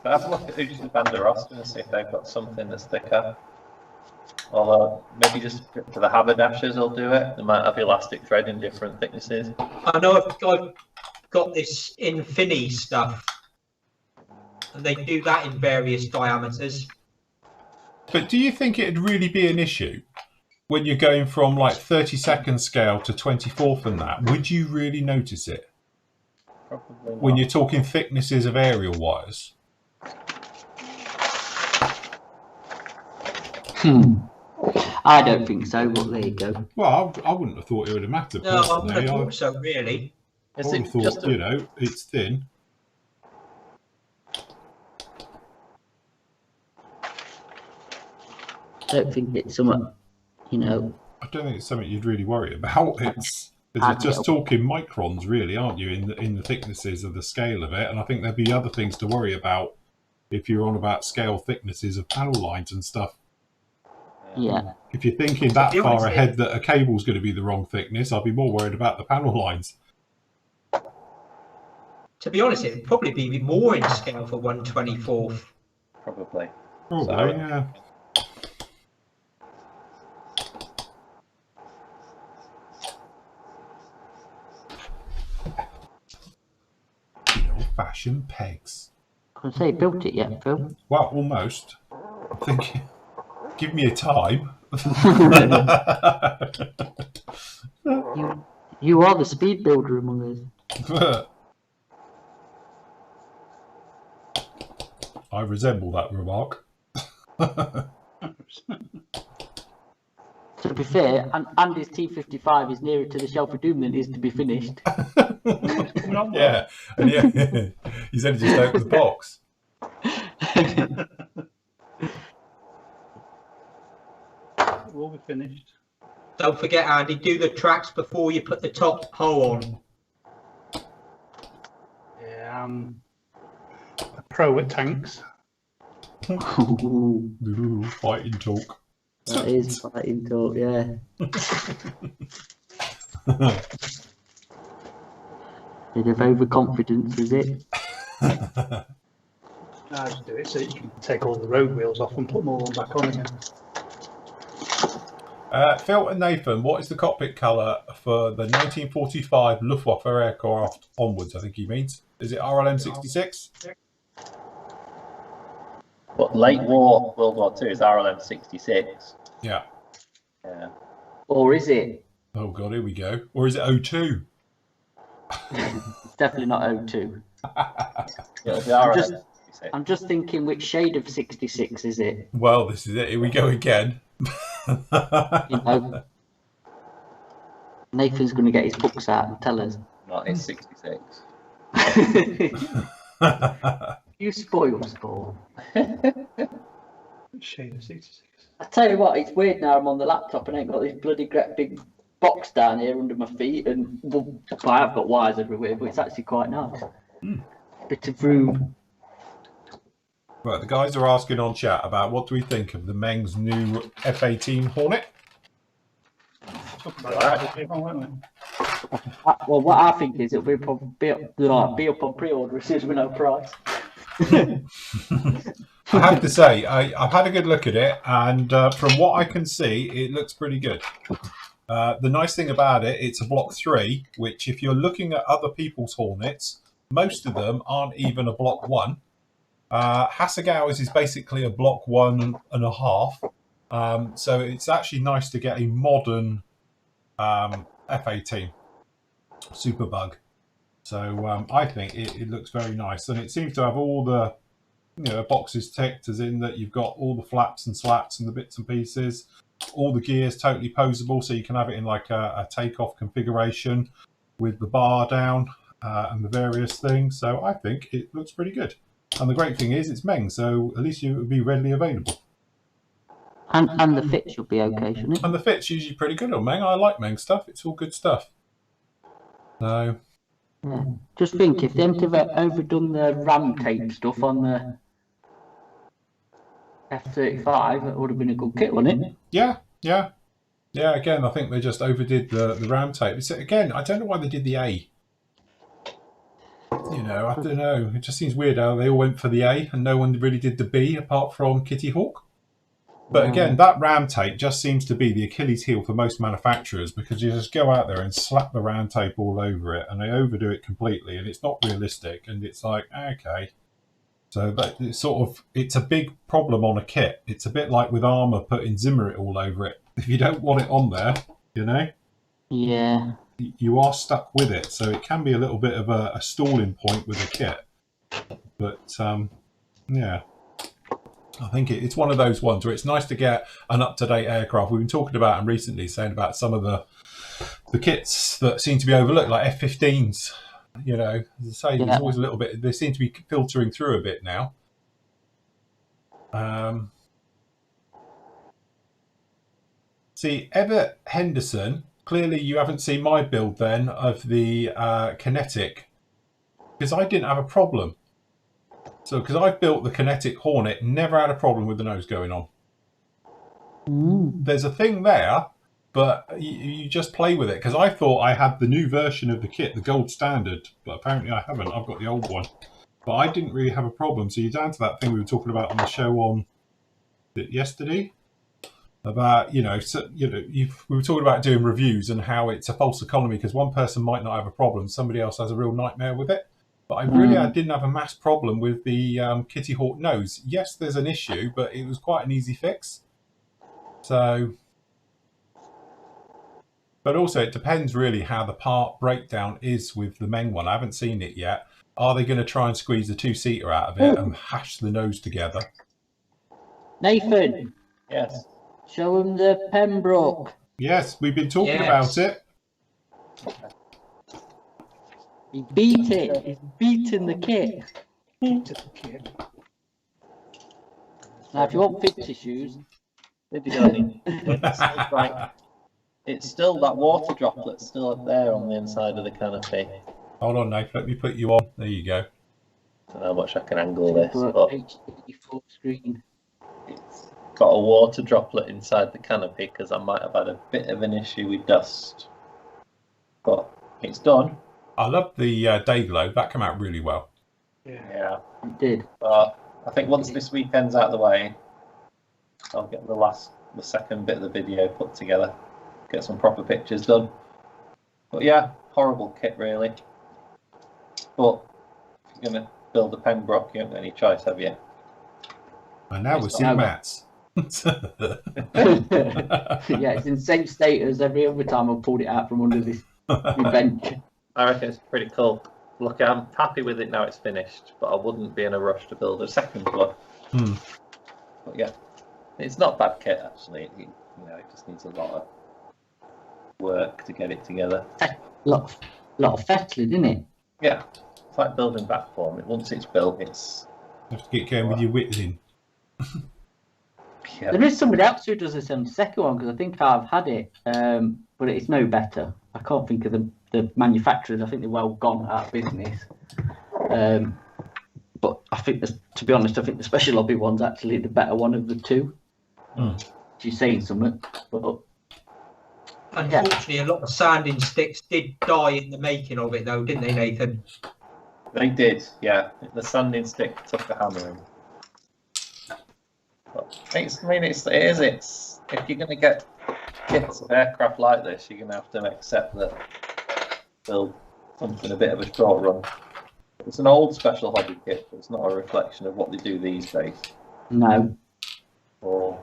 S4: But have a look at who's the Banderosta and see if they've got something that's thicker. Or maybe just to the haberdashers will do it. They might have elastic thread in different thicknesses.
S5: I know I've got this Infini stuff, and they do that in various diameters.
S1: But do you think it'd really be an issue when you're going from like 32nd scale to 24th and that? Would you really notice it?
S4: Probably not.
S1: When you're talking thicknesses of aerial wires?
S3: I don't think so, but there you go.
S1: Well, I wouldn't have thought it would have mattered.
S5: No, I
S1: personally.
S5: wouldn't have thought so, really.
S1: I would have thought, you know, it's thin.
S3: I don't think it's something, you know.
S1: I don't think it's something you'd really worry about. It's you're just talking microns, really, aren't you, in the thicknesses of the scale of it? And I think there'd be other things to worry about if you're on about scale thicknesses of panel lines and stuff.
S3: Yeah.
S1: If you're thinking that far ahead that a cable's going to be the wrong thickness, I'd be more worried about the panel lines.
S5: To be honest, it'd probably be more in scale for 1/24.
S4: Probably.
S1: Probably,
S4: So,
S1: yeah. Old-fashioned pegs.
S3: I say, built it yet, Phil?
S1: Well, almost. I'm thinking, give me a time.
S3: You are the speed builder among us.
S1: I resemble that remark.
S3: To be fair, Andy's T55 is nearer to the Shelf of Doom than it is to be finished.
S1: Yeah, and yeah, he said he just opened the box.
S2: Will be finished.
S5: Don't forget, Andy, do the tracks before you put the top hole on.
S2: Yeah, I'm a pro at tanks.
S1: Ooh, fighting talk.
S3: That is fighting talk, yeah. Bit of overconfidence, is it?
S2: I just do it so you can take all the road wheels off and put them all back on again.
S1: Phil and Nathan, what is the cockpit colour for the 1945 Luftwaffe aircraft onwards? I think he means. Is it RLM 66?
S4: But late war, World War II is RLM 66.
S1: Yeah.
S4: Yeah.
S3: Or is it?
S1: Oh god, here we go. Or is it 02?
S3: It's definitely not 02.
S4: Yeah, it's RLM 66.
S3: I'm just thinking, which shade of 66 is it?
S1: Well, this is it. Here we go again.
S3: You know, Nathan's going to get his books out and tell us.
S4: Not in 66.
S3: You spoil sport.
S2: Shade of 66.
S3: I tell you what, it's weird now I'm on the laptop and I ain't got this bloody great big box down here under my feet, and well, I have got wires everywhere, but it's actually quite nice. Bit of room.
S1: Right, the guys are asking on chat about what do we think of the Meng's new F-18 Hornet.
S2: Talk about that later on, won't we?
S3: Well, what I think is it'll be up on pre-order as soon as we know price.
S1: I have to say, I've had a good look at it, and from what I can see, it looks pretty good. The nice thing about it, it's a Block 3, which if you're looking at other people's Hornets, most of them aren't even a Block 1. Hasegawa's is basically a Block 1.5. So it's actually nice to get a modern F-18 Superbug. So I think it looks very nice, and it seems to have all the boxes ticked, as in that you've got all the flaps and slats and the bits and pieces. All the gears totally posable, so you can have it in like a takeoff configuration with the bar down and the various things. So I think it looks pretty good. And the great thing is it's Meng, so at least it will be readily available.
S3: And the fit should be okay, shouldn't it?
S1: And the fit's usually pretty good on Meng. I like Meng stuff. It's all good stuff. So
S3: Yeah. Just think, if them have overdone the RAM tape stuff on the F-35, it would have been a good kit, wouldn't it?
S1: yeah. Again, I think they just overdid the RAM tape. It's, again, I don't know why they did the A. I don't know. It just seems weird how they all went for the A and no one really did the B apart from Kitty Hawk. But again, that RAM tape just seems to be the Achilles heel for most manufacturers, because you just go out there and slap the RAM tape all over it and they overdo it completely and it's not realistic, and it's like, okay. So but it's a big problem on a kit. It's a bit like with armour putting Zimmerit all over it. If you don't want it on there,
S3: Yeah.
S1: you are stuck with it. So it can be a little bit of a stalling point with a kit. But yeah. I think it's one of those ones where it's nice to get an up-to-date aircraft. We've been talking about them recently, saying about some of the kits that seem to be overlooked, like F-15s. As I say, there's always a little bit. They seem to be filtering through a bit now. See, Everett Henderson, clearly you haven't seen my build then of the Kinetic, because I didn't have a problem. So, because I've built the Kinetic Hornet, never had a problem with the nose going on. There's a thing there, but you just play with it. Because I thought I had the new version of the kit, the gold standard, but apparently I haven't. I've got the old one. But I didn't really have a problem. So you're down to that thing we were talking about on the show on yesterday. About, we were talking about doing reviews and how it's a false economy because one person might not have a problem, somebody else has a real nightmare with it. But I didn't have a mass problem with the Kitty Hawk nose. Yes, there's an issue, but it was quite an easy fix. So, but also it depends really how the part breakdown is with the Meng one. I haven't seen it yet. Are they going to try and squeeze the two-seater out of it and hash the nose together?
S3: Nathan.
S4: Yes.
S3: Show them the Pembroke.
S1: Yes, we've been talking about it.
S3: He beat it. He's beaten the kit. Now, if you want 50 shoes,
S4: it's still that water droplet still up there on the inside of the canopy.
S1: Hold on, Nate. Let me put you on. There you go.
S4: I don't know how much I can angle this, but
S3: H84 screen.
S4: it's got a water droplet inside the canopy because I might have had a bit of an issue with dust. But it's done.
S1: I love the day glow. That came out really well.
S4: Yeah.
S3: It did.
S4: But I think once this weekend's out of the way, I'll get the second bit of the video put together, get some proper pictures done. But yeah, horrible kit really. But if you're gonna build a Pembroke, you haven't got any choice, have you?
S1: And now we're seeing mats.
S3: Yeah, it's in the same state as every other time I've pulled it out from under this bench.
S4: I reckon it's pretty cool. Look, I'm happy with it now it's finished, but I wouldn't be in a rush to build a second one. But yeah, it's not bad kit actually. It just needs a lot of work to get it together.
S3: Lot of fettling, isn't it?
S4: Yeah, it's like building platform. Once it's built, it's...
S1: You have to get going with your wits in.
S4: Yeah.
S3: There is somebody else who does this on the second one, because I think I've had it, but it's no better. I can't think of the manufacturers. I think they're well gone out of business. But I think, to be honest, I think the Special Lobby one's actually the better one of the two. She's saying something, but...
S5: Unfortunately, a lot of sanding sticks did die in the making of it, though, didn't they, Nathan?
S4: They did, yeah. The sanding stick took the hammering. But if you're going to get kits of aircraft like this, you're going to have to accept that build something a bit of a short run. It's an old Special Hobby kit, but it's not a reflection of what they do these days.
S3: No.
S4: Or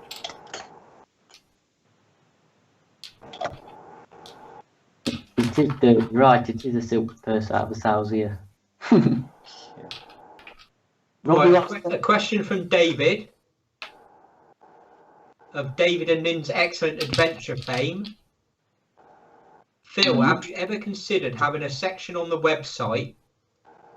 S3: It is a silk purse out of the sales here.
S5: Right, a question from David, of David and Nin's excellent adventure fame. Phil, have you ever considered having a section on the website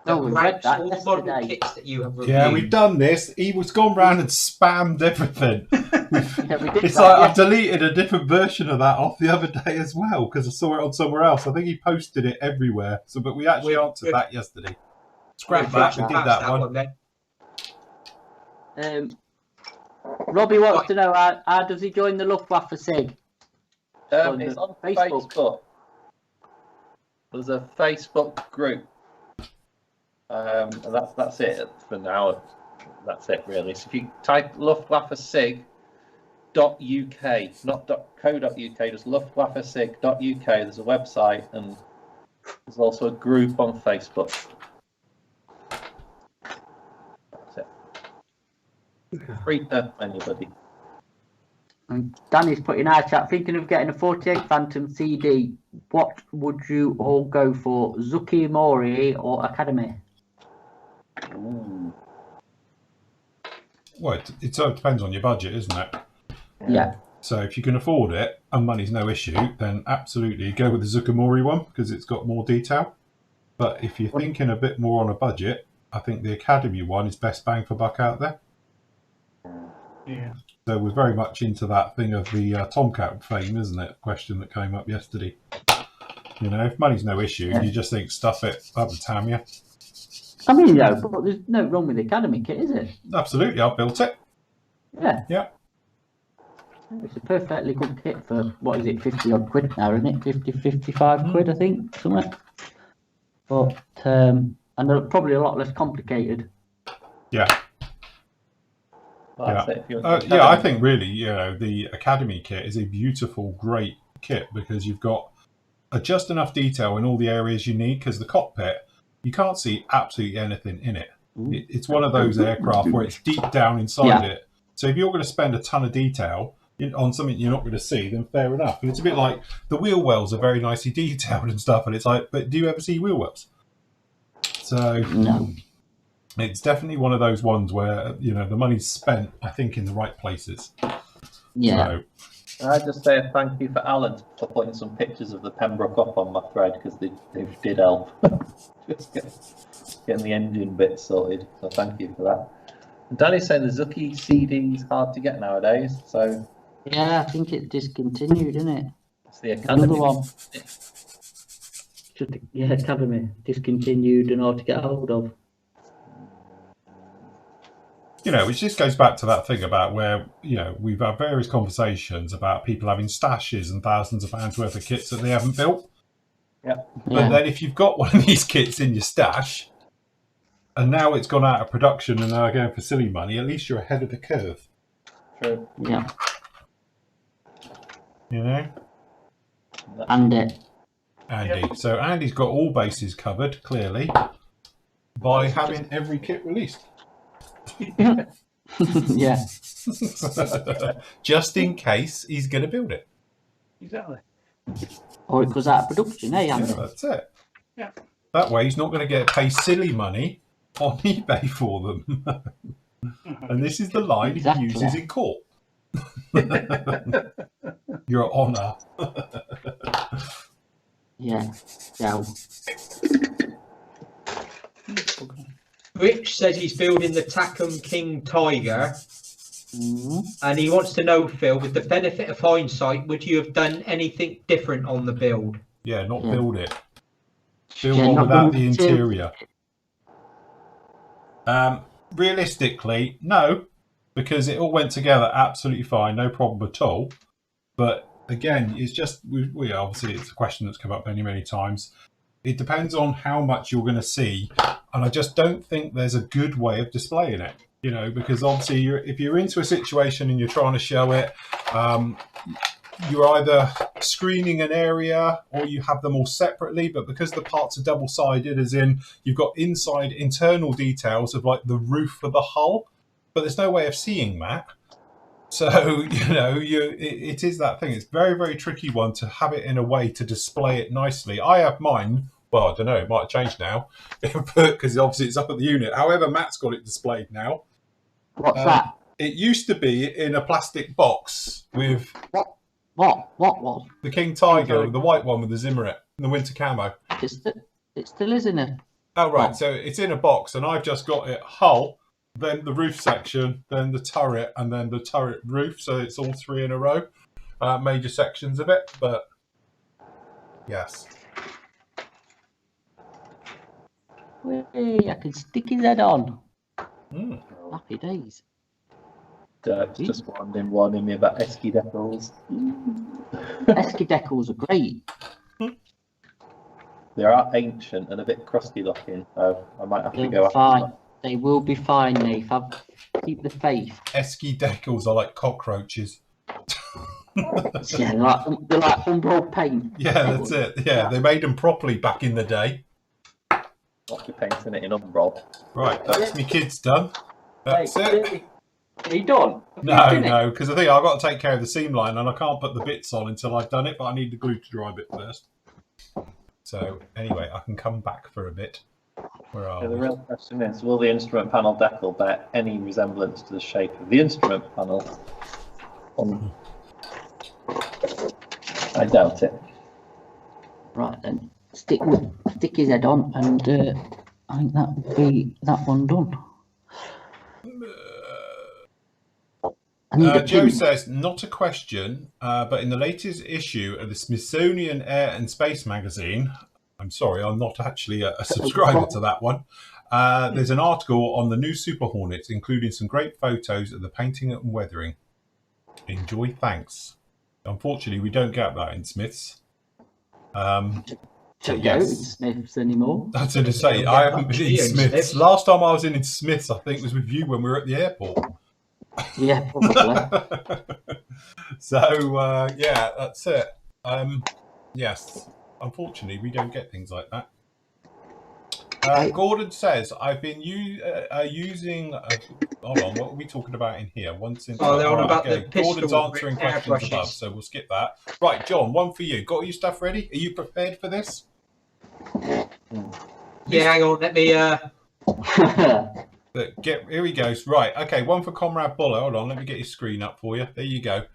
S5: that ranks all the model kits that you have reviewed?
S1: Yeah, we've done this. He was gone round and spammed everything. It's
S3: that,
S1: like I've deleted a different version of that off the other day as well because I saw it on somewhere else. I think he posted it everywhere. But we actually answered that yesterday. Scrap that. We did that one.
S3: Robbie wants to know how does he join the Luftwaffe SIG?
S4: It's on Facebook. There's a Facebook group. And that's it for now. That's it really. So if you type Luftwaffe SIG .uk, not .co.uk, just luftwaffesig.uk. There's a website and there's also a group on Facebook. That's it. Free to anybody.
S3: And Danny's put in our chat, thinking of getting a 48 Phantom CD. What would you all go for, Zuki Mori or Academy?
S4: Ooh.
S1: Well, it sort of depends on your budget, isn't it?
S3: Yeah.
S1: So if you can afford it and money's no issue, then absolutely go with the Zucamori one because it's got more detail. But if you're thinking a bit more on a budget, I think the Academy one is best bang for buck out there.
S2: Yeah.
S1: So we're very much into that thing of the Tomcat fame, isn't it? Question that came up yesterday. You know, if money's no issue, you just think stuff it up the Tamiya.
S3: I mean, but there's no wrong with the Academy kit, is it?
S1: Absolutely, I've built it.
S3: Yeah.
S1: Yeah.
S3: It's a perfectly good kit for, what is it, 50 odd quid now, isn't it? 50, 55 quid, I think, somewhere. But, and they're probably a lot less complicated.
S1: Yeah.
S4: Well,
S1: I think really, the Academy kit is a beautiful, great kit because you've got just enough detail in all the areas you need because the cockpit, you can't see absolutely anything in it. It's one of those aircraft where it's deep down inside it. So if you're going to spend a ton of detail on something you're not going to see, then fair enough. And it's a bit like the wheel wells are very nicely detailed and stuff. And it's like, but do you ever see wheel wells? So
S3: no.
S1: It's definitely one of those ones where, the money's spent, I think, in the right places.
S3: Yeah.
S1: So,
S4: I just say a thank you for Alan for putting some pictures of the Pembroke up on my thread because they did help. Just getting the engine bit sorted. So thank you for that. And Danny's saying the Zuki CD is hard to get nowadays. So
S3: yeah, I think it's discontinued, isn't it?
S4: It's the Academy.
S3: Another one. Yeah, Academy discontinued and hard to get hold of.
S1: Which just goes back to that thing about where, we've had various conversations about people having stashes and thousands of pounds worth of kits that they haven't built. But then if you've got one of these kits in your stash, and now it's gone out of production and they're going for silly money, at least you're ahead of the curve.
S4: True.
S3: Yeah.
S1: You know?
S3: Andy.
S1: So Andy's got all bases covered, clearly, by having every kit released.
S3: Yeah.
S1: Just in case he's going to build it.
S2: Exactly.
S3: Or it goes out of production, eh, Andy?
S1: Yeah, that's it.
S2: Yeah.
S1: That way he's not going to get paid silly money on eBay for them. And this is the line
S3: Exactly.
S1: he uses in court. Your Honour.
S3: Yeah. Yeah.
S5: Rich says he's building the Takum King Tiger,
S3: Mm.
S5: and he wants to know, Phil, with the benefit of hindsight, would you have done anything different on the build?
S1: Yeah, not
S3: Yeah.
S1: build it. Build
S3: Yeah,
S1: one
S3: not
S1: without
S3: build
S1: the
S3: it too.
S1: interior. Realistically, no, because it all went together absolutely fine, no problem at all. But again, it's just we obviously it's a question that's come up many times. It depends on how much you're going to see, and I just don't think there's a good way of displaying it. You know, because obviously if you're into a situation and you're trying to show it, you're either screening an area or you have them all separately, but because the parts are double-sided, as in you've got inside internal details of like the roof of the hull, but there's no way of seeing that. So, you know, it is that thing. It's very tricky one to have it in a way to display it nicely. I have mine, well, I don't know, it might have changed now, because obviously it's up at the unit. However, Matt's got it displayed now.
S3: What's that?
S1: It used to be in a plastic box with
S3: What was?
S1: the King Tiger, the white one with the Zimmerit, and the winter camo.
S3: It still is in it.
S1: Oh, right. So it's in a box, and I've just got it hull, then the roof section, then the turret, and then the turret roof. So it's all three in a row, major sections of it. But yes.
S3: Hey, I can stick his head on.
S1: Mm.
S3: Happy days.
S4: Dirk's just warning me about Esky decals.
S3: Esky decals are great.
S4: They are ancient and a bit crusty looking, so I might have to
S3: They'll
S4: go
S3: be
S4: after
S3: fine.
S4: them.
S3: They will be fine, Nate. Keep the faith.
S1: Esky decals are like cockroaches.
S3: Yeah, they're like Umbro paint.
S1: Yeah, that's it. Yeah, they made them properly back in the day.
S4: Like you're painting it in Umbro.
S1: Right, that's me kids done. That's it.
S3: Are you done?
S1: No, because I think I've got to take care of the seam line and I can't put the bits on until I've done it, but I need the glue to dry a bit first. So anyway, I can come back for a bit. Where are
S4: So the
S1: we?
S4: real question is, will the instrument panel decal bear any resemblance to the shape of the instrument panel? I doubt it.
S3: Right then, stick his head on, and I think that would be that one done.
S1: Joe says, not a question, but in the latest issue of the Smithsonian Air and Space magazine, I'm sorry, I'm not actually a subscriber to that one, there's an article on the new Super Hornets, including some great photos of the painting and weathering. Enjoy, thanks. Unfortunately, we don't get that in Smiths.
S3: Don't go in Smiths anymore.
S1: That's to say, I haven't been in Smiths. Last time I was in Smiths, I think, was with you when we were at the airport.
S3: Yeah, probably.
S1: So yeah, that's it. Yes, unfortunately, we don't get things like that. Gordon says, "I've been using." Hold on, what are we talking about in here?
S5: They're on about the
S1: Gordon's
S5: pistol
S1: answering questions
S5: airbrushes.
S1: above, so we'll skip that. Right, John, one for you. Got all your stuff ready? Are you prepared for this?
S5: Yeah, hang on, let me
S1: Here he goes. Right, okay, one for Comrade Buller. Hold on, let me get your screen up for you. There you go.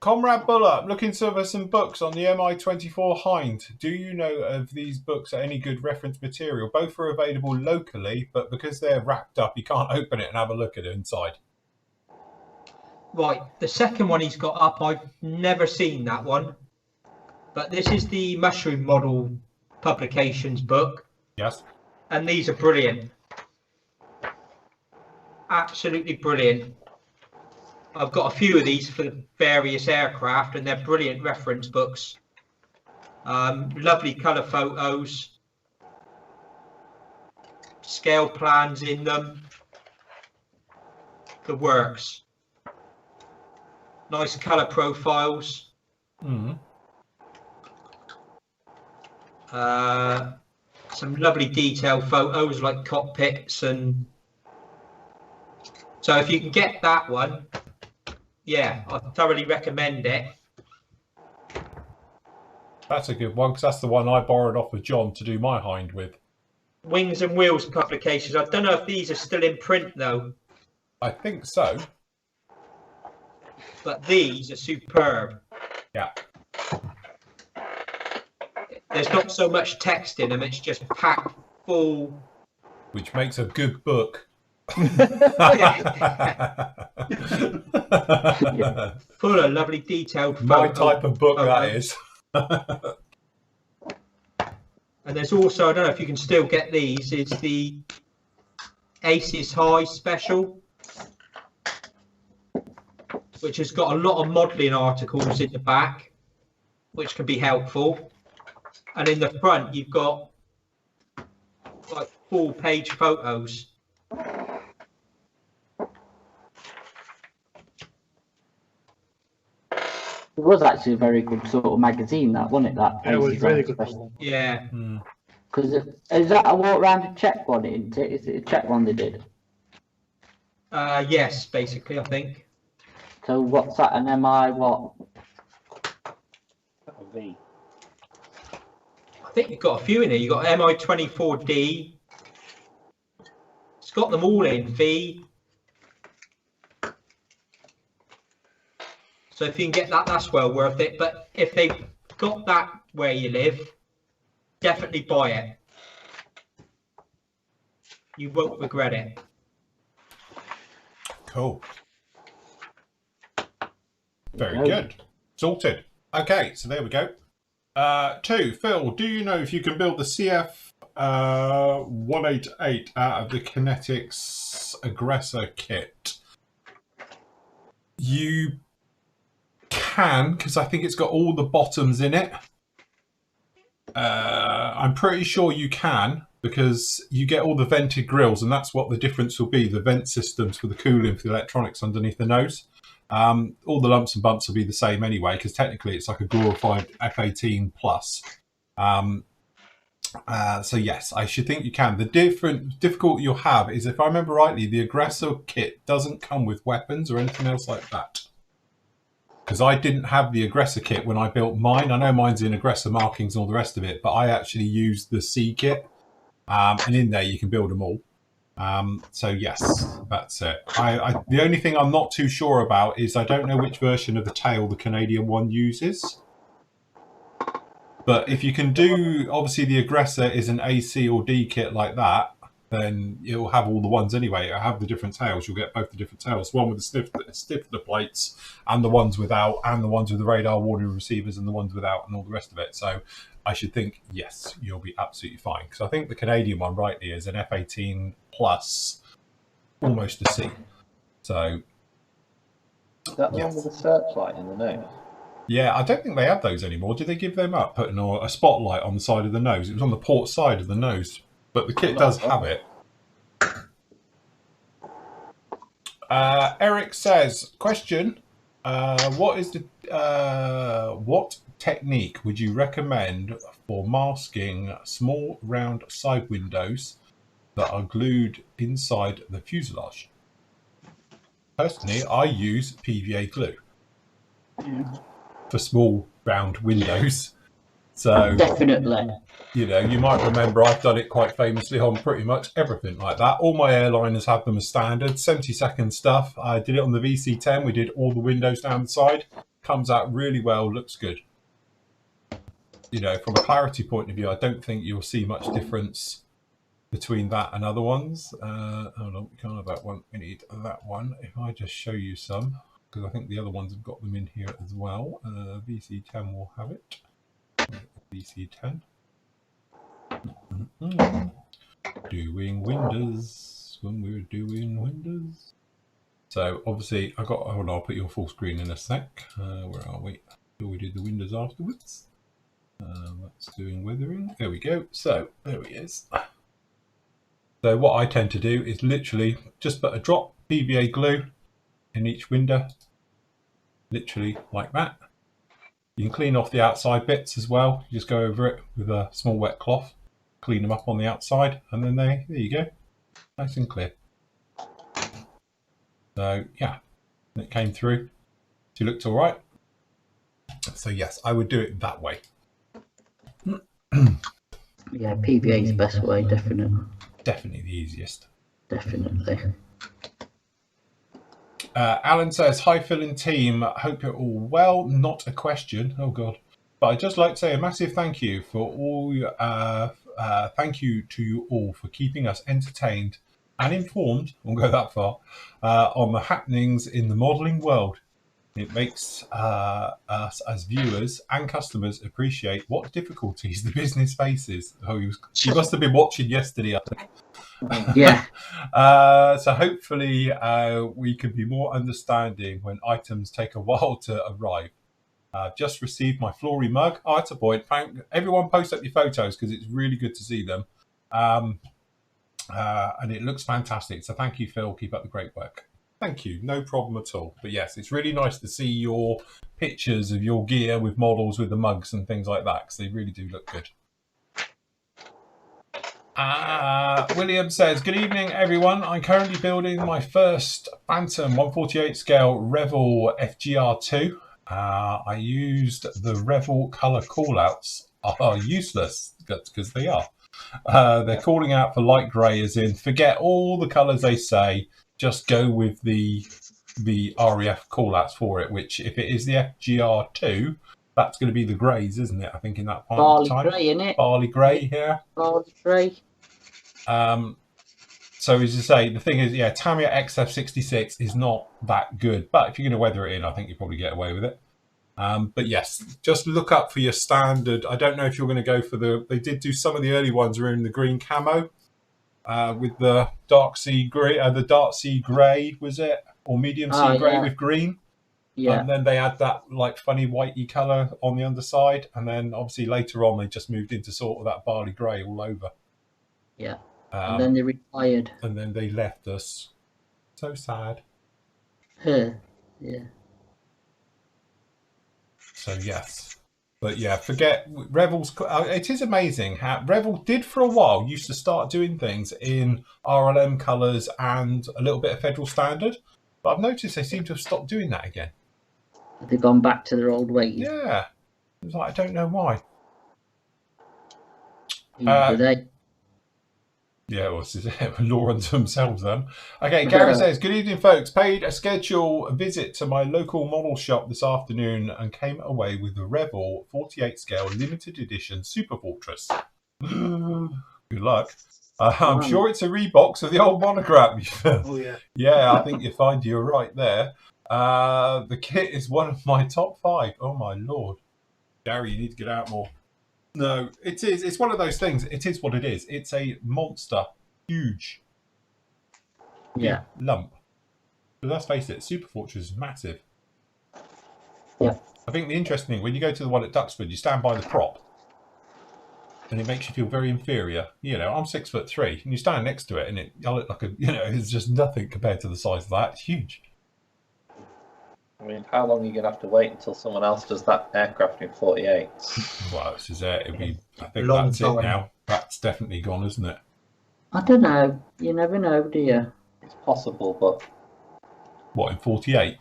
S1: Comrade Buller, looking for some books on the MI-24 Hind. Do you know of these books are any good reference material? Both are available locally, but because they're wrapped up, you can't open it and have a look at it inside.
S5: right. The second one he's got up, I've never seen that one. But this is the Mushroom Model Publications book.
S1: Yes.
S5: And these are brilliant. Absolutely brilliant. I've got a few of these for the various aircraft, and they're brilliant reference books. Lovely colour photos, scale plans in them, the works. Nice colour profiles. Some lovely detailed photos like cockpits, and so if you can get that one, yeah, I thoroughly recommend it.
S1: That's a good one, because that's the one I borrowed off of John to do my hind with.
S5: Wings and Wheels publications. I don't know if these are still in print though.
S1: I think so.
S5: But these are superb.
S1: Yeah.
S5: There's not so much text in them, it's just packed full.
S1: Which makes a good book.
S5: Full of lovely detailed
S1: My
S5: photos.
S1: type of book, that is.
S5: And there's also, I don't know if you can still get these, it's the Aces High special, which has got a lot of modelling articles in the back, which can be helpful. And in the front, you've got like full-page photos.
S3: It was actually a very good sort of magazine, that, wasn't it? That
S2: Yeah, it was
S3: Aces
S2: really
S3: High
S2: good.
S3: special.
S5: Yeah.
S3: Because is that a walk round a check one, isn't it? Is it a check one they did?
S5: Yes, basically, I think.
S3: So what's that, an MI what?
S4: A V.
S5: I think you've got a few in here. You've got MI24D. It's got them all in V. So if you can get that, that's well worth it. But if they've got that where you live, definitely buy it. You won't regret it.
S1: Cool. Very good. Sorted. Okay, so there we go. 2, Phil, do you know if you can build the CF 188 out of the Kinetics Aggressor kit? You can, because I think it's got all the bottoms in it. I'm pretty sure you can, because you get all the vented grills, and that's what the difference will be, the vent systems for the cooling for the electronics underneath the nose. All the lumps and bumps will be the same anyway, because technically it's like a glorified F18 plus. So yes, I should think you can. The difficulty you'll have is, if I remember rightly, the Aggressor kit doesn't come with weapons or anything else like that. Because I didn't have the Aggressor kit when I built mine. I know mine's in Aggressor markings and all the rest of it, but I actually used the C kit. And in there you can build them all. So yes, that's it. The only thing I'm not too sure about is I don't know which version of the tail the Canadian one uses. But if you can do, obviously the Aggressor is an AC or D kit like that, then it'll have all the ones anyway. It'll have the different tails. You'll get both the different tails. One with the stiffer plates, and the ones without, and the ones with the radar warning receivers, and the ones without, and all the rest of it. So I should think, yes, you'll be absolutely fine. Because I think the Canadian one, rightly, is an F18 plus, almost a C. So
S4: Is that the one with the searchlight in the nose?
S1: yeah, I don't think they have those anymore. Did they give them up, putting a spotlight on the side of the nose? It was on the port side of the nose, but the kit does have it. Eric says, question, what technique would you recommend for masking small round side windows that are glued inside the fuselage? Personally, I use PVA glue for small round windows. So
S3: Definitely.
S1: you know, you might remember I've done it quite famously on pretty much everything like that. All my airliners have them as standard, 70-second stuff. I did it on the VC-10. We did all the windows down the side. Comes out really well, looks good. You know, from a clarity point of view, I don't think you'll see much difference between that and other ones. Hold on, we can't have that one. We need that one. If I just show you some, because I think the other ones have got them in here as well. VC-10 will have it. VC-10. Doing windows when we're doing windows. So obviously I got, hold on, I'll put your full screen in a sec. Where are we? So we did the windows afterwards. That's doing withering. There we go. So there he is. So what I tend to do is literally just put a drop PVA glue in each window, literally like that. You can clean off the outside bits as well. You just go over it with a small wet cloth, clean them up on the outside, and then there you go, nice and clear. So yeah, it came through. She looked all right. So yes, I would do it that way.
S3: Yeah, PVA is the best way, definitely.
S1: Definitely the easiest.
S3: Definitely.
S1: Alan says, hi Phil and team, hope you're all well. Not a question, oh god. But I'd just like to say a massive thank you for all thank you to you all for keeping us entertained and informed, we'll go that far, on the happenings in the modelling world. It makes us as viewers and customers appreciate what difficulties the business faces. Oh, you must have been watching yesterday, I think.
S3: Yeah.
S1: So hopefully we can be more understanding when items take a while to arrive. Just received my Flory mug. Oh, that's a point. Thank everyone. Post up your photos because it's really good to see them. And it looks fantastic. So thank you, Phil. Keep up the great work. Thank you. No problem at all. But yes, it's really nice to see your pictures of your gear with models with the mugs and things like that because they really do look good. William says, good evening, everyone. I'm currently building my first Phantom 148 scale Revell FGR2. I used the Revell color callouts. Are useless because they are. They're calling out for light grey, as in forget all the colours they say. Just go with the REF callouts for it. Which, if it is the FGR2, that's going to be the greys, isn't it? I think in that part
S3: Barley
S1: of the time.
S3: grey, innit?
S1: Barley grey here.
S3: Barley grey.
S1: So as you say, the thing is, yeah, Tamiya XF66 is not that good, but if you're going to weather it in, I think you probably get away with it. But yes, just look up for your standard. I don't know if you're going to go for they did do some of the early ones were in the green camo with the dark sea grey, was it? Or medium sea grey with green.
S3: Yeah.
S1: And then they had that like funny whitey colour on the underside. And then obviously later on, they just moved into sort of that barley grey all over.
S3: Yeah. And then they retired.
S1: And then they left us. So sad.
S3: Yeah.
S1: So yes. But yeah, forget Revell's. It is amazing how Revell did for a while used to start doing things in RLM colours and a little bit of Federal Standard. But I've noticed they seem to have stopped doing that again.
S3: They've gone back to their old ways.
S1: Yeah. It's like, I don't know why. Yeah, well, law unto themselves then. Okay, Gary says, good evening, folks. Paid a schedule visit to my local model shop this afternoon and came away with the Revell 48 scale limited edition Super Fortress. Good luck. I'm sure it's a rebox of the old monogram.
S2: Oh, yeah.
S1: Yeah, I think you find you're right there. The kit is one of my top 5. Oh, my Lord. Gary, you need to get out more. No, it is. It's one of those things. It is what it is. It's a monster, huge lump. But let's face it, Super Fortress is massive.
S3: Yeah. I
S1: think the interesting thing, when you go to the one at Duxford, you stand by the prop, and it makes you feel very inferior. You know, I'm 6'3", and you stand next to it, and I look like it's just nothing compared to the size of that. It's huge.
S4: I mean, how long are you going to have to wait until someone else does that aircraft in 48?
S1: Well, this is it. It'll be, I think
S5: Long
S1: that's
S5: time.
S1: it now. That's definitely gone, isn't it?
S3: I don't know. You never know, do you?
S4: It's possible, but...
S1: What, in 48?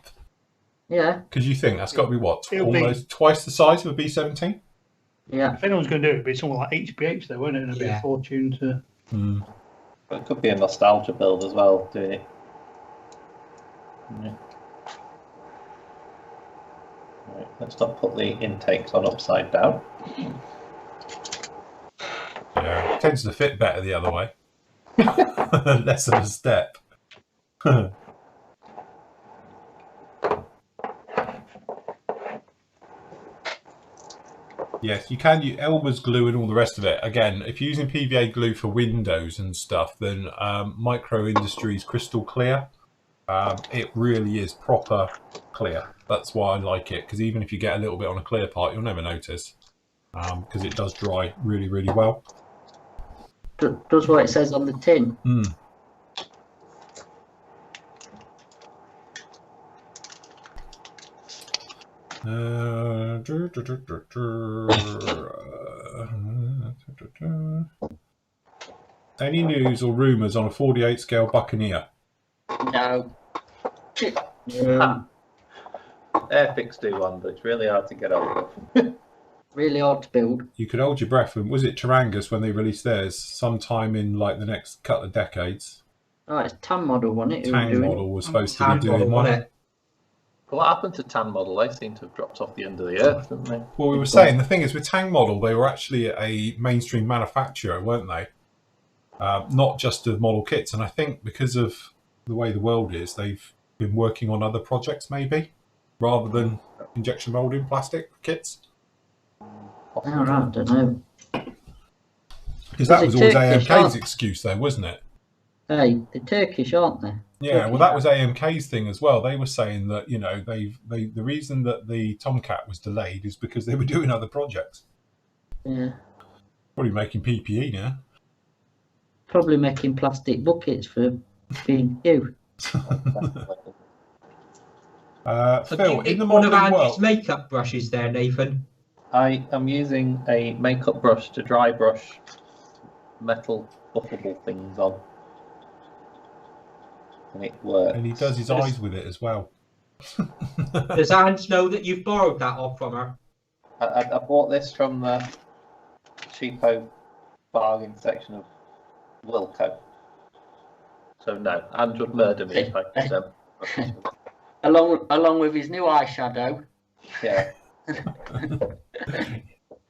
S3: Yeah.
S1: Because you think that's got to be what?
S2: It'll
S1: almost twice the size of a B-17?
S3: Yeah.
S2: If anyone's going to do it, it'd be something like HPH, though, won't it? And it'd be a fortune to.
S4: But it could be a nostalgia build as well, doing it. Yeah. Right, let's not put the intakes on upside down.
S1: Yeah, it tends to fit better the other way. Less of a step. Yes, you can use Elmer's glue and all the rest of it. Again, if you're using PVA glue for windows and stuff, then Micro Industries Crystal Clear, it really is proper clear. That's why I like it, because even if you get a little bit on a clear part, you'll never notice. because it does dry really, really well.
S3: Does what it says on the tin.
S1: Mm. Any news or rumours on a 48 scale Buccaneer?
S3: No.
S4: Airfix do one, but it's really hard to get hold of.
S3: Really hard to build.
S1: You could hold your breath. And was it Tarangas when they released theirs? Sometime in like the next couple of decades.
S3: Oh, it's TAN model, wasn't it?
S1: Tang model was supposed to be
S5: Hand model,
S1: doing
S5: wasn't
S1: one.
S5: it?
S4: What happened to Tan model? They seem to have dropped off the end of the earth, didn't they?
S1: Well, we were saying the thing is with Tang model, they were actually a mainstream manufacturer, weren't they? Not just of model kits. And I think because of the way the world is, they've been working on other projects maybe, rather than injection molding plastic kits.
S3: Oh, I don't know.
S1: Because that was
S3: Was
S1: always
S3: it Turkish,
S1: AMK's
S3: aren't-
S1: excuse, though, wasn't it?
S3: Hey, they're Turkish, aren't they?
S1: Yeah, well, that was AMK's thing as well. They were saying that the reason that the Tomcat was delayed is because they were doing other projects.
S3: Yeah.
S1: Probably making PPE now.
S3: Probably making plastic buckets for B&Q.
S5: So do
S1: Phil,
S5: you
S1: in the
S5: get one of
S1: modelling
S5: Andy's
S1: world,
S5: makeup brushes there, Nathan?
S4: I am using a makeup brush to dry brush metal buffable things on. And it works.
S1: and he does his eyes with it as well.
S5: Does Ange know that you've borrowed that off from her?
S4: I bought this from the cheapo bargain section of Wilco. So no, Ange would murder me if I could.
S3: Along with his new eyeshadow.
S4: Yeah.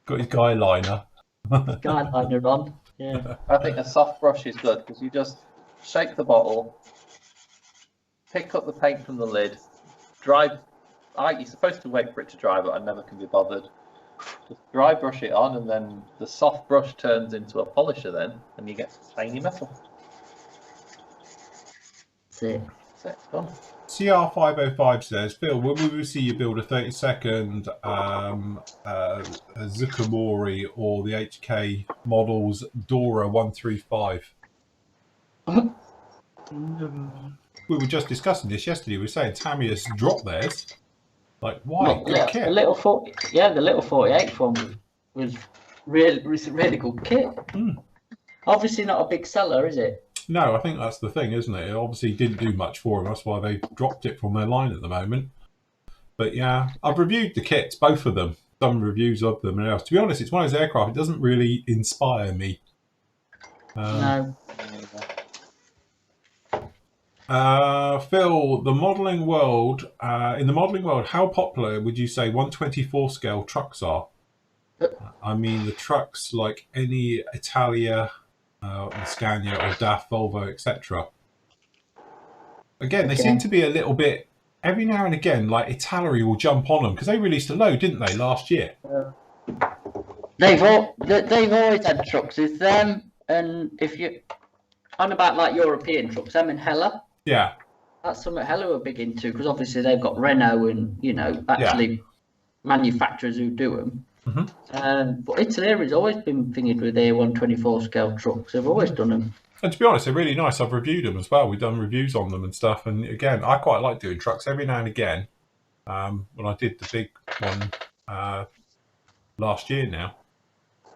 S1: Got his guy liner.
S3: Guideliner on. Yeah.
S4: I think a soft brush is good because you just shake the bottle, pick up the paint from the lid, dry. You're supposed to wait for it to dry, but I never can be bothered. Just dry brush it on, and then the soft brush turns into a polisher then, and you get shiny metal.
S3: That's it.
S4: That's it, done.
S1: CR505 says, Phil, when will we see you build a 32nd Zucamori or the HK models Dora 135? We were just discussing this yesterday. We were saying Tamiya's dropped theirs. Like, why? Good kit.
S3: The little 48 one was really good kit. Obviously not a big seller, is it?
S1: No, I think that's the thing, isn't it? It obviously didn't do much for them. That's why they dropped it from their line at the moment. But yeah, I've reviewed the kits, both of them. Done reviews of them. And to be honest, it's one of those aircraft. It doesn't really inspire me.
S3: No.
S1: Phil, the modelling world. In the modelling world, how popular would you say 124 scale trucks are? I mean, the trucks like any Italia, Scania or DAF, Volvo, etc. Again, they seem to be a little bit, every now and again, like Italia will jump on them because they released a load, didn't they, last year?
S3: They've always had trucks. It's them, and if you on about like European trucks, them and Hella.
S1: Yeah.
S3: That's something Hella are big into because obviously they've got Renault and actually manufacturers who do them. But Italy has always been thinking with their 124 scale trucks. They've always done them.
S1: And to be honest, they're really nice. I've reviewed them as well. We've done reviews on them and stuff. And again, I quite like doing trucks every now and again. When I did the big one last year now.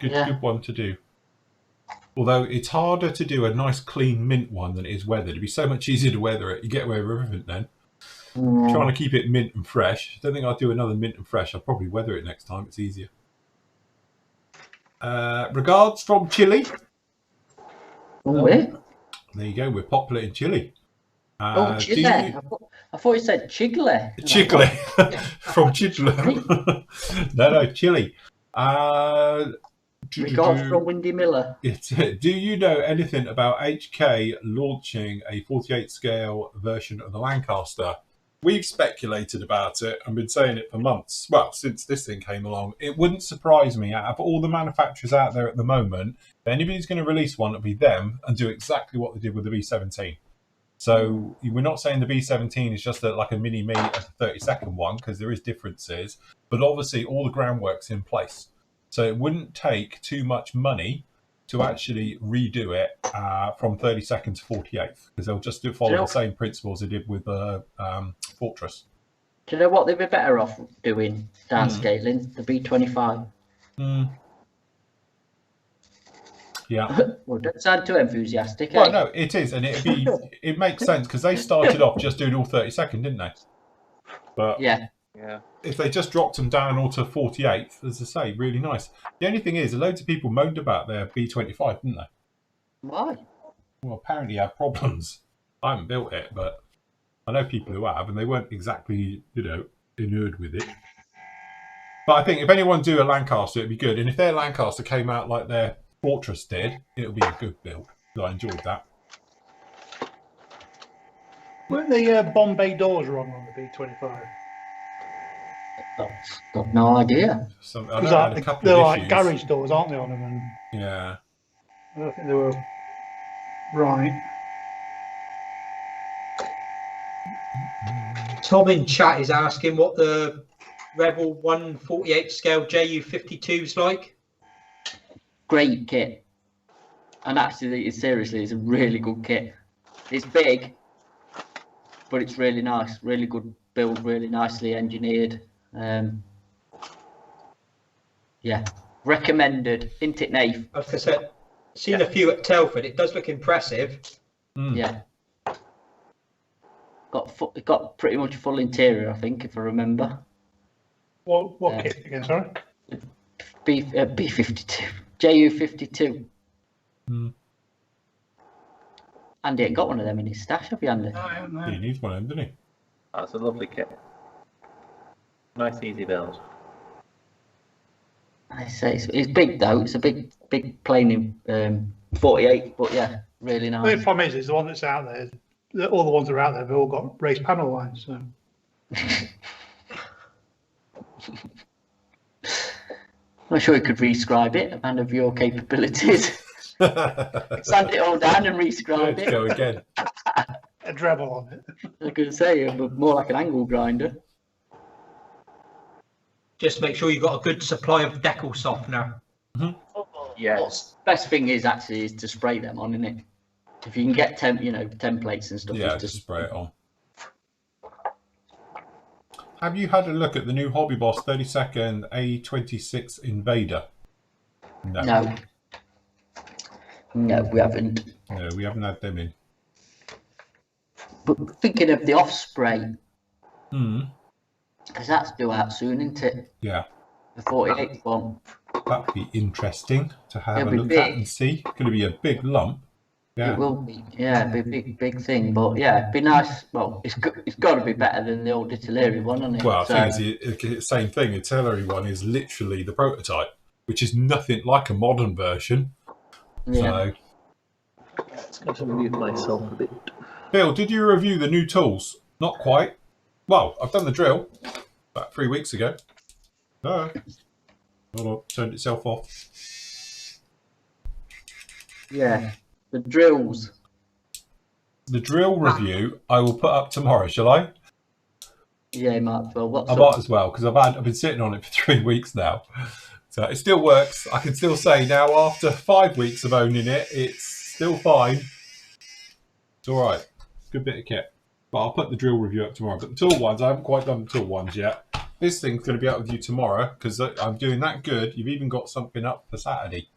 S1: Good one to do. Although it's harder to do a nice clean mint one than it is weathered. It'd be so much easier to weather it. You get away with everything then. Trying to keep it mint and fresh. Don't think I'll do another mint and fresh. I'll probably weather it next time. It's easier. Regards from Chile.
S3: Where?
S1: There you go. We're popular in Chile.
S3: Chile. I thought you said Chile.
S1: Chile. From Chile. No, Chile.
S3: Regards from Windy Miller.
S1: Do you know anything about HK launching a 48 scale version of the Lancaster? We've speculated about it and been saying it for months. Well, since this thing came along. It wouldn't surprise me, out of all the manufacturers out there at the moment, if anybody's going to release one, it'll be them and do exactly what they did with the B-17. So we're not saying the B-17 is just like a mini-me of the 32nd one, because there is differences. But obviously all the groundwork's in place. So it wouldn't take too much money to actually redo it from 32nd to 48th, because they'll just follow the same principles they did with Fortress.
S3: Do you know what they'd be better off doing? Downscaling the B25.
S1: Yeah.
S3: Well, don't sound too enthusiastic.
S1: Well, no, it is, and it makes sense because they started off just doing all 32nd, didn't they? But
S3: yeah,
S1: if they just dropped them down all to 48th, as I say, really nice. The only thing is, loads of people moaned about their B25, didn't they?
S3: why?
S1: Well, apparently have problems. I haven't built it, but I know people who have, and they weren't exactly, inured with it. But I think if anyone do a Lancaster, it'd be good. And if their Lancaster came out like their Fortress did, it'll be a good build. I enjoyed that.
S2: Weren't the Bombay doors wrong on the B25?
S3: Got no idea.
S1: I know
S2: Because
S1: I had a couple
S2: they're
S1: of
S2: like
S1: issues.
S2: garage doors, aren't they, on them? And
S1: Yeah.
S2: I don't think they were right.
S5: Tom in chat is asking what the Rebel 148 scale JU-52 is like.
S3: Great kit. And actually, seriously, it's a really good kit. It's big, but it's really nice. Really good build, really nicely engineered. Yeah, recommended. Isn't it, Nath?
S5: Like I said, seen a few at Telford. It does look impressive.
S3: Yeah. Got pretty much a full interior, I think, if I remember.
S2: What kit again, sorry?
S3: B52. JU-52. Andy ain't got one of them in his stash, have you, Andy?
S2: No, I haven't.
S1: He needs one of them, doesn't he?
S4: That's a lovely kit. Nice, easy build.
S3: I say it's big though. It's a big plane in 48, but yeah, really
S2: The
S3: nice.
S2: problem is the one that's out there. All the ones that are out there, they've all got raised panel lines. So
S3: I'm sure you could rescribe it, a man of your capabilities. Sand it all down and rescribe
S1: Let's go
S3: it.
S1: again.
S2: a Dremel on it.
S3: I was going to say, but more like an angle grinder.
S5: Just make sure you've got a good supply of decal softener.
S3: Yes. Best thing is to spray them on, isn't it? If you can get templates and stuff.
S1: Yeah, just spray it on. Have you had a look at the new Hobby Boss 32nd A26 Invader?
S3: No. No, we haven't.
S1: No, we haven't had them in.
S3: But thinking of the Osprey, because that's due out soon, isn't it?
S1: Yeah.
S3: The 48th one.
S1: That'd be interesting to have
S3: It'll
S1: a
S3: be
S1: look at
S3: big.
S1: and see. It's going to be a big lump. Yeah.
S3: It will be, yeah, it'd be a big thing, but yeah, it'd be nice. Well, it's got to be better than the old Italeri one, hasn't it?
S1: Well, I think it's the same thing. The Artillery one is literally the prototype, which is nothing like a modern version.
S3: Yeah.
S1: So,
S4: It's going to mute myself a bit.
S1: Bill, did you review the new tools? Not quite. Well, I've done the drill about 3 weeks ago. No. Hold on, turned itself off.
S3: Yeah, the drills.
S1: The drill review I will put up tomorrow, shall I?
S3: Yeah, might as well. What's
S1: I
S3: up?
S1: might as well, because I've been sitting on it for 3 weeks now. So it still works. I can still say now, after 5 weeks of owning it, it's still fine. It's all right. Good bit of kit. But I'll put the drill review up tomorrow. But the tool ones, I haven't quite done the tool ones yet. This thing's going to be out with you tomorrow, because I'm doing that good. You've even got something up for Saturday.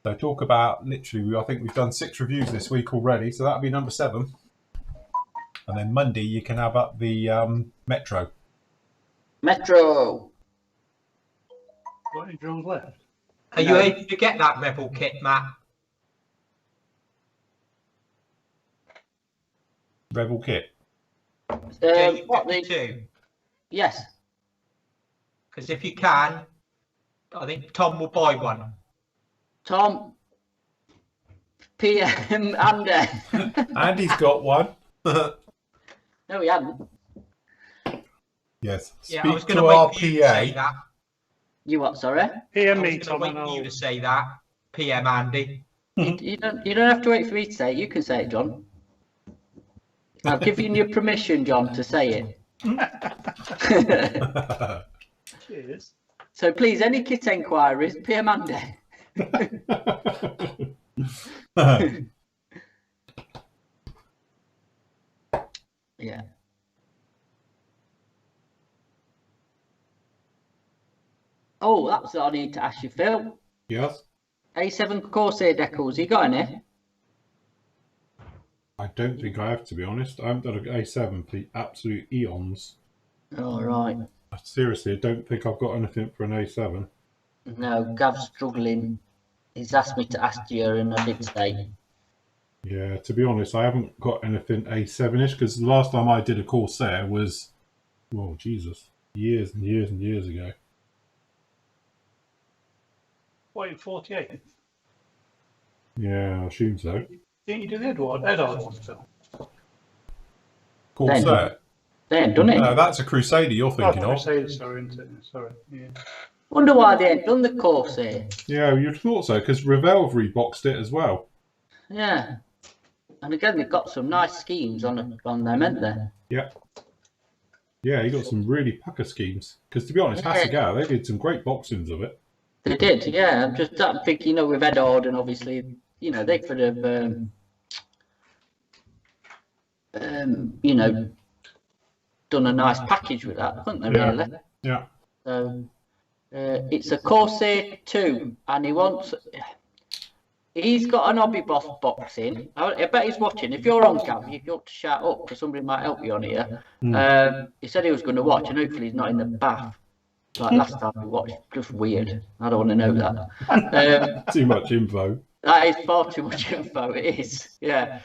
S1: So talk about, literally, I think we've done 6 reviews this week already. So that'll be number 7. And then Monday, you can have up the Metro.
S3: Metro.
S2: Got any drills left?
S5: Are you able to get that Rebel kit, Matt?
S1: Rebel kit.
S3: What the?
S5: JU-52?
S3: Yes.
S5: Because if you can, I think Tom will buy one.
S3: Tom. PM Andy.
S1: Andy's got one.
S3: No, he hadn't.
S1: Yes.
S5: Yeah,
S1: Speak
S5: I was going
S1: to
S5: to
S1: our
S5: wait for you to say
S1: PA.
S5: that.
S3: You what? Sorry.
S2: PM
S5: I
S2: me,
S5: was
S2: Tom,
S5: going
S2: and
S5: to wait for you
S2: I'll...
S5: to say that. PM Andy.
S3: You don't have to wait for me to say it. You can say it, John. I've given you permission, John, to say it.
S2: Cheers.
S3: So please, any kit enquiries, PM Andy. Yeah. Oh, that's what I need to ask you, Phil.
S1: Yes.
S3: A7 Corsair decals, you got any?
S1: I don't think I have, to be honest. I haven't done an A7 for the absolute eons.
S3: All right.
S1: Seriously, I don't think I've got anything for an A7.
S3: No, Gav's struggling. He's asked me to ask you, and I did say.
S1: Yeah, to be honest, I haven't got anything A7-ish, because the last time I did a Corsair was, oh, Jesus, years and years and years ago.
S2: What, 48?
S1: Yeah, I assume so.
S2: Didn't you do the Edward one, Phil?
S1: Corsair?
S3: They ain't done it.
S1: No, that's a Crusader you're thinking of.
S2: Crusader, sorry, isn't it? Sorry, yeah.
S3: Wonder why they ain't done the Corsair.
S1: Yeah, you'd thought so, because Revell reboxed it as well.
S3: Yeah. And again, they've got some nice schemes on them, ain't they?
S1: Yeah. Yeah, you got some really pucker schemes. Because to be honest, Hasegawa, they did some great boxings of it.
S3: They did, yeah. I'm thinking, you know, with Edward and obviously, you know, they could have, you know, done a nice package with that, couldn't they, really?
S1: Yeah.
S3: So, it's a Corsair 2, and he's got an hobby boss box in. I bet he's watching. If you're on, Gav, you ought to shout up, because somebody might help you on here. He said he was going to watch, and hopefully he's not in the bath. Like last time we watched, just weird. I don't want to know that.
S1: Too much info.
S3: That is far too much info. It is, yeah.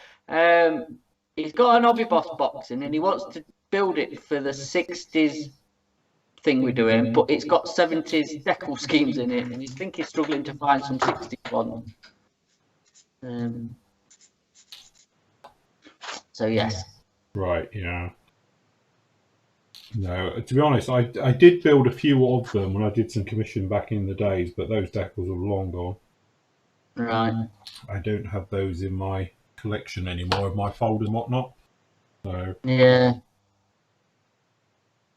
S3: He's got an hobby boss boxing, and he wants to build it for the 60s thing we're doing, but it's got 70s decal schemes in it, and he's thinking he's struggling to find some 60s ones. So yes.
S1: Right, yeah. No, to be honest, I did build a few of them when I did some commission back in the days, but those decals are long gone.
S3: Right.
S1: I don't have those in my collection anymore, of my folder and whatnot. So
S3: yeah.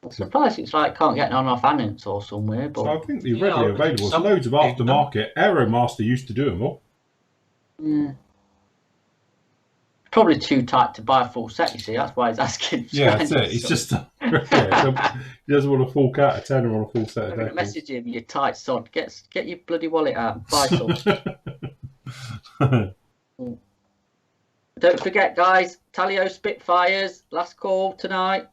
S3: I'm surprised it's like can't get on off Annance or somewhere, but
S1: so I think they're readily available. There's loads of aftermarket. Aeromaster used to do them all.
S3: Yeah. Probably too tight to buy a full set, you see. That's why he's asking.
S1: Yeah, that's it. It's just he doesn't want a full cat of 10 or a full set of decals.
S3: Message him, you tight sod. Get your bloody wallet out and buy some. Don't forget, guys, Talio Spitfires, last call tonight.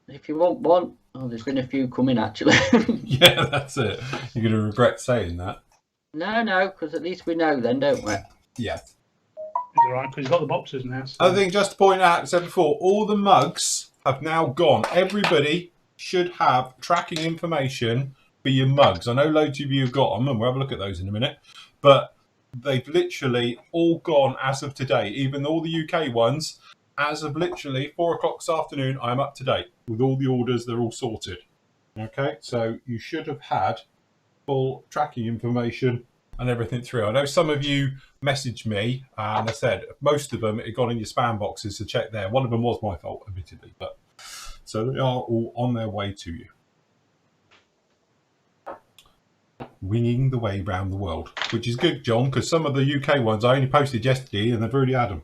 S3: If you want one, oh, there's been a few coming actually.
S1: Yeah, that's it. You're going to regret saying that.
S3: No, because at least we know then, don't we?
S1: Yeah.
S2: It's all right, because he's got the boxes now. So.
S1: I think just to point out, I said before, all the mugs have now gone. Everybody should have tracking information for your mugs. I know loads of you have got them, and we'll have a look at those in a minute. But they've literally all gone as of today. Even all the UK ones, as of literally 4 o'clock this afternoon, I'm up to date with all the orders. They're all sorted. Okay, so you should have had full tracking information and everything through. I know some of you messaged me and I said most of them had gone in your spam boxes, to check there. One of them was my fault, admittedly, but so they are all on their way to you. Winging the way round the world, which is good, John, because some of the UK ones I only posted yesterday and they've already had them.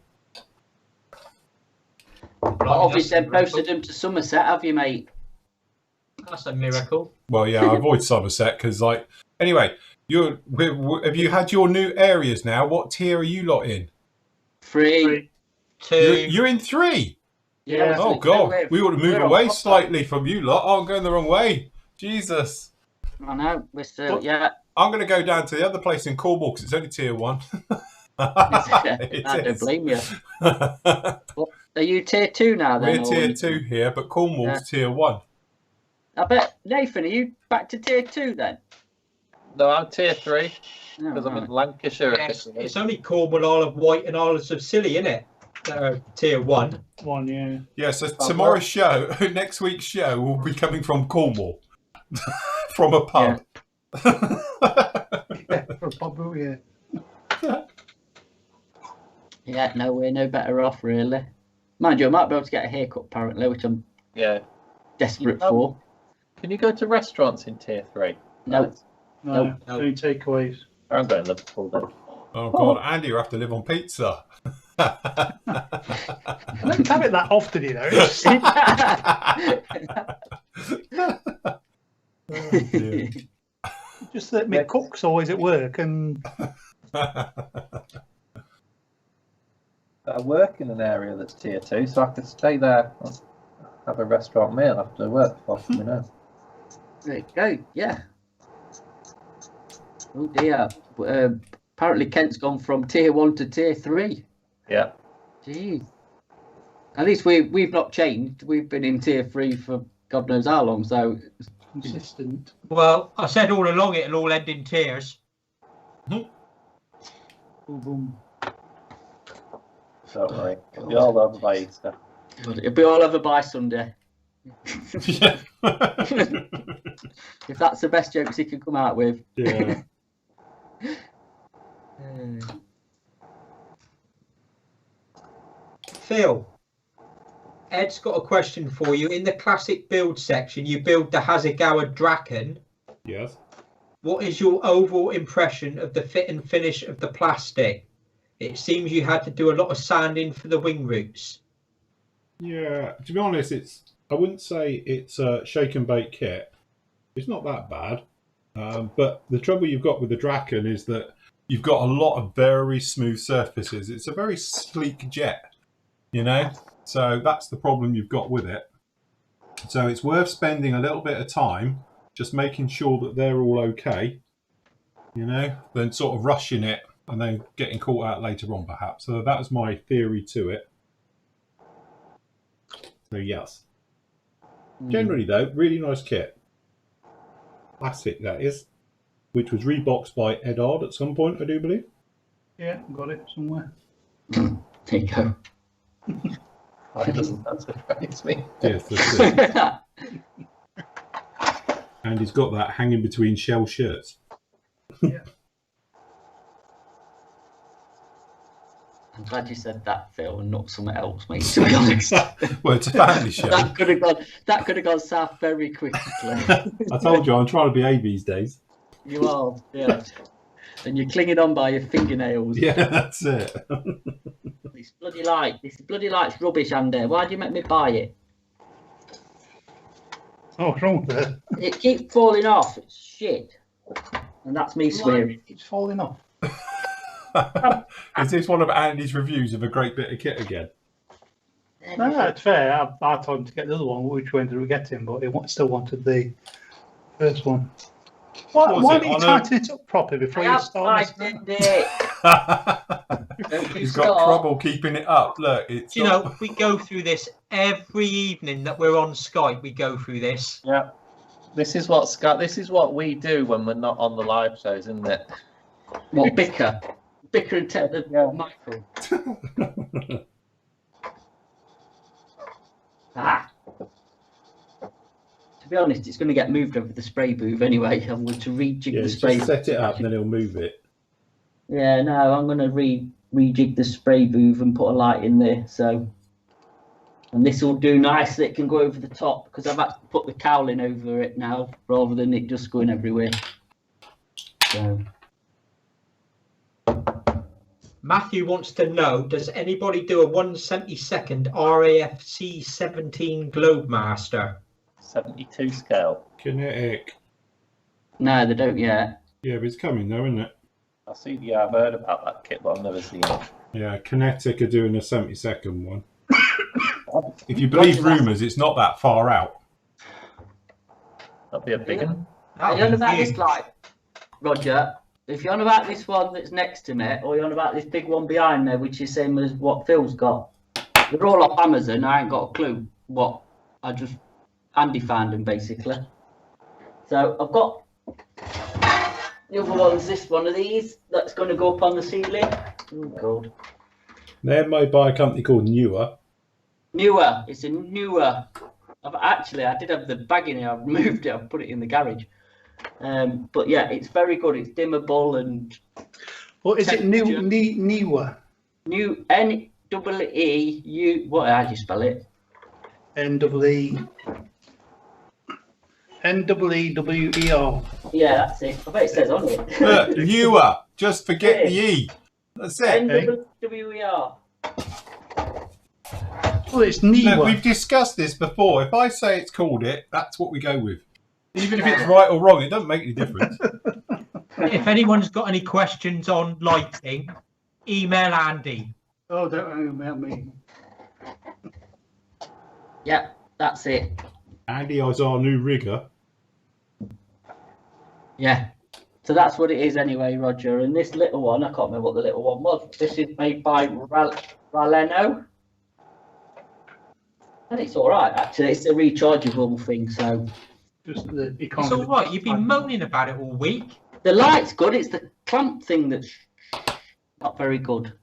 S3: Obviously, I've posted them to Somerset, have you, mate?
S5: That's a miracle.
S1: Well, yeah, I avoid Somerset because, like, anyway, have you had your new areas now? What tier are you lot in?
S3: 3.
S5: 2.
S1: You're in 3.
S3: Yeah.
S1: Oh God, we ought to move away slightly from you lot. Oh, I'm going the wrong way. Jesus.
S3: I know. We're still, yeah.
S1: I'm going to go down to the other place in Cornwall because it's only tier 1.
S3: I don't blame you. What, are you tier 2 now then?
S1: We're tier 2 here, but Cornwall's tier 1.
S3: I bet, Nathan, are you back to tier 2 then?
S4: No, I'm tier 3 because
S3: Oh,
S4: I'm in Lancashire.
S5: It's only Cornwall, Isle of Wight, and Isle of Scilly, isn't it? Tier 1.
S2: One, yeah.
S1: Yeah, so tomorrow's show, next week's show, will be coming from Cornwall. From a pub.
S2: Yeah, for a pub, yeah.
S3: Yeah, no, we're no better off, really. Mind you, I might be able to get a haircut, apparently, which I'm desperate for.
S4: Can you go to restaurants in tier 3?
S3: No.
S2: No,
S3: Nope.
S2: only takeaways.
S4: I'm going to Liverpool then.
S1: Oh God, Andy, you have to live on pizza.
S2: I don't have it that often, you know. It's
S1: Oh, dear.
S2: just that my cook's always at work, and
S4: I work in an area that's tier 2, so I could stay there and have a restaurant meal after work before coming home.
S3: There you go. Yeah. Oh dear. Apparently Kent's gone from tier 1 to tier 3.
S4: Yeah.
S3: Jeez. At least we've not changed. We've been in tier 3 for God knows how long. So
S2: consistent.
S5: Well, I said all along it'll all end in tears.
S2: Boom, boom.
S4: Don't worry. It'll be all over by Easter.
S3: it'll be all over by Sunday.
S1: Yeah.
S3: If that's the best jokes he can come out with.
S1: Yeah.
S5: Phil, Ed's got a question for you. In the classic build section, you build the Hasegawa Draken.
S1: Yes.
S5: What is your overall impression of the fit and finish of the plastic? It seems you had to do a lot of sanding for the wing roots.
S1: Yeah. To be honest, I wouldn't say it's a shake and bake kit. It's not that bad. But the trouble you've got with the Draken is that you've got a lot of very smooth surfaces. It's a very sleek jet, you know? So that's the problem you've got with it. So it's worth spending a little bit of time just making sure that they're all okay, you know, than sort of rushing it and then getting caught out later on, perhaps. So that was my theory to it. So yes. Generally, though, really nice kit. Classic, that is. Which was reboxed by Edard at some point, I do believe.
S2: Yeah, got it somewhere.
S3: There you go.
S4: Why doesn't that surprise me?
S1: Yes, that's it. And he's got that hanging between shell shirts.
S2: Yeah.
S3: I'm glad you said that, Phil, and not something else, mate. To be honest,
S1: Well, it's a family show.
S3: that could have gone south very quickly.
S1: I told you, I'm trying to behave these days.
S3: You are, yeah. And you're clinging on by your fingernails.
S1: Yeah, that's it.
S3: This bloody light's rubbish, Andy. Why do you make me buy it?
S2: Oh, what's wrong with it?
S3: It keeps falling off. It's shit. And that's me swearing.
S2: It's falling off.
S1: Is this one of Andy's reviews of a great bit of kit again?
S2: No, it's fair. I told him to get the other one, which one did we get him? But he still wanted the first one. Why don't you tighten it up properly before you start?
S1: He's got trouble keeping it up. Look, it's
S5: You know, we go through this every evening that we're on Skype. We go through this.
S4: Yeah. This is what we do when we're not on the live shows, isn't it?
S3: What, bicker and tell the Michael. To be honest, it's going to get moved over the spray booth anyway. I'm going to rejig the spray.
S1: Just set it up and then he'll move it.
S3: Yeah, no, I'm going to rejig the spray booth and put a light in there. So, and this will do nicely. It can go over the top because I've had to put the cowling over it now rather than it just going everywhere. So.
S5: Matthew wants to know, does anybody do a 1/72 RAFC 17 Globemaster?
S4: 72 scale.
S1: Kinetic.
S3: No, they don't yet.
S1: Yeah, but it's coming though, isn't it?
S4: I've heard about that kit, but I've never seen it.
S1: Yeah, Kinetic are doing a 72nd one. If you believe rumours, it's not that far out.
S4: That'd be a big one.
S3: Are you on about this light, Roger? If you're on about this one that's next to me, or you're on about this big one behind me, which is same as what Phil's got, they're all off Amazon. I ain't got a clue what. Andy found them basically. So I've got the other one's this one of these that's going to go up on the ceiling. Oh God.
S1: They're made by a company called Newer.
S3: Newer. It's a Newer. I did have the bag in here. I've removed it. I've put it in the garage. But yeah, it's very good. It's dimmable and.
S2: What is it? Newer.
S3: New N-E-E-U. What? How do you spell it?
S2: N-E-E. N-W-E-W-E-R.
S3: Yeah, that's it. I bet it says on it.
S1: Look, viewer, just forget the E. That's it.
S3: N-W-E-R.
S2: Well, it's Niwa.
S1: Look, we've discussed this before. If I say it's called it, that's what we go with. Even if it's right or wrong, it doesn't make any difference.
S5: If anyone's got any questions on lighting, email Andy.
S2: Oh, don't email me.
S3: Yeah, that's it.
S1: Andy is our new rigger.
S3: Yeah. So that's what it is anyway, Roger. And this little one, I can't remember what the little one was. This is made by Raleno. And it's all right, actually. It's a rechargeable thing, so...
S2: Just the
S5: It's
S2: economy.
S5: all right. You've been moaning about it all week.
S3: The light's good. It's the clamp thing that's not very good.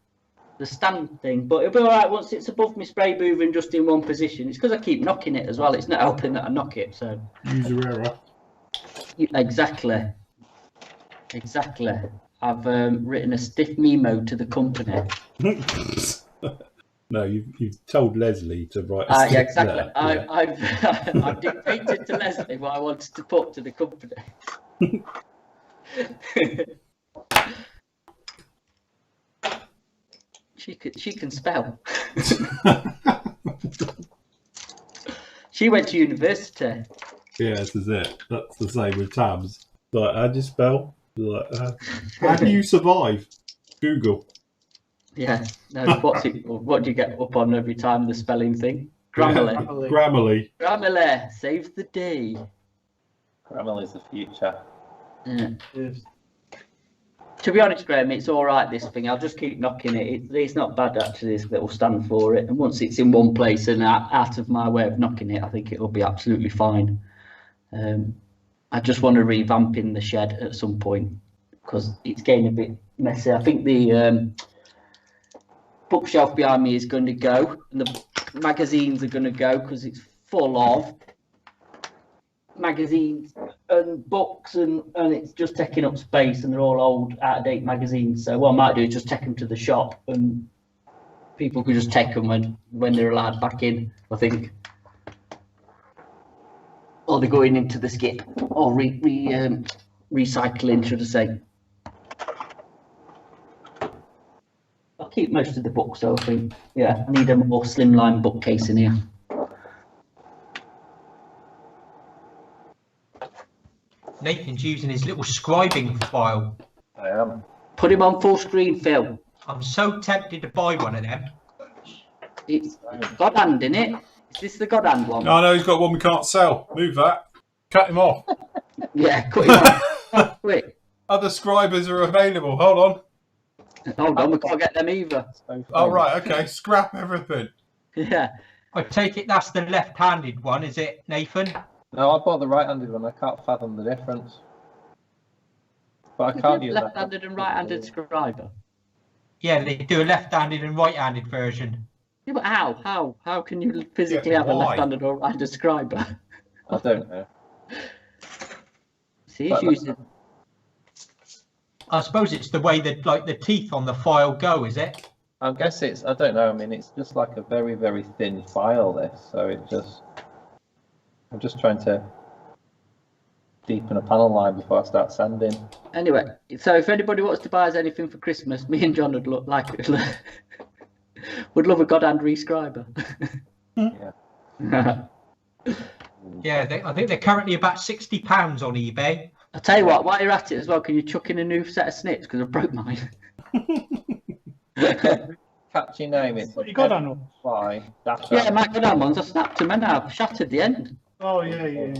S3: The stand thing. But it'll be all right once it's above my spray booth and just in one position. It's because I keep knocking it as well. It's not helping that I knock it, so...
S1: User error.
S3: Exactly. I've written a stiff memo to the company.
S1: No, you've told Leslie to write a
S3: Yeah,
S1: stick
S3: exactly.
S1: there. Yeah.
S3: I've dictated to Leslie what I wanted to put to the company. She can spell. She went to university.
S1: Yeah, this is it. That's the same with tabs. Like, how do you spell? Like, how do you survive? Google.
S3: Yeah. No. What do you get up on every time the spelling thing? Grammarly.
S1: Grammarly.
S3: Grammarly saves the day.
S4: Grammarly's the future.
S3: Yeah.
S2: Yes.
S3: To be honest, Graham, it's all right, this thing. I'll just keep knocking it. It's not bad, actually, this little stand for it. And once it's in one place and out of my way of knocking it, I think it'll be absolutely fine. I just want to revamp in the shed at some point because it's getting a bit messy. I think the bookshelf behind me is going to go and the magazines are going to go because it's full of magazines and books and it's just taking up space and they're all old out-of-date magazines. So what I might do is just take them to the shop and people could just take them when they're allowed back in, I think. Or they're going into the skip or recycling, should I say. I'll keep most of the books though, I think. Yeah, I need a more slimline bookcase in here.
S5: Nathan's using his little scribing file.
S4: I am.
S3: Put him on full screen, Phil.
S5: I'm so tempted to buy one of them.
S3: It's God Hand in it. Is this the God Hand one?
S1: Oh, no, he's got one we can't sell. Move that. Cut him off.
S3: Yeah, cut him off. Quick.
S1: Other scribers are available. Hold on.
S3: Hold on, we can't get them either.
S1: Oh, right. Okay. Scrap everything.
S3: Yeah.
S5: I take it that's the left-handed one, is it, Nathan?
S4: No, I bought the right-handed one. I can't fathom the difference. But I can't use that.
S3: Left-handed and right-handed scriber.
S5: Yeah, they do a left-handed and right-handed version.
S3: Yeah, but how? How can you physically
S1: Yeah,
S3: have a
S1: why?
S3: left-handed or right-handed scriber?
S4: I don't know.
S3: See, he's
S4: But-
S3: using.
S5: I suppose it's the way that, like, the teeth on the file go, is it?
S4: I guess it's, I don't know, I mean, it's just like a very, very thin file, this, so it just, I'm just trying to deepen a panel line before I start sanding.
S3: Anyway, so if anybody wants to buy us anything for Christmas, me and John would look like would love a God Hand rescriber.
S4: Yeah.
S5: Yeah, I think they're currently about £60 on eBay.
S3: I'll tell you what, while you're at it as well, can you chuck in a new set of snips? Because I broke mine.
S4: Catchy name, it's
S2: What you got on?
S4: Fly.
S3: Yeah, my God Hand ones, I snapped them and I've shattered the end.
S2: Oh, yeah.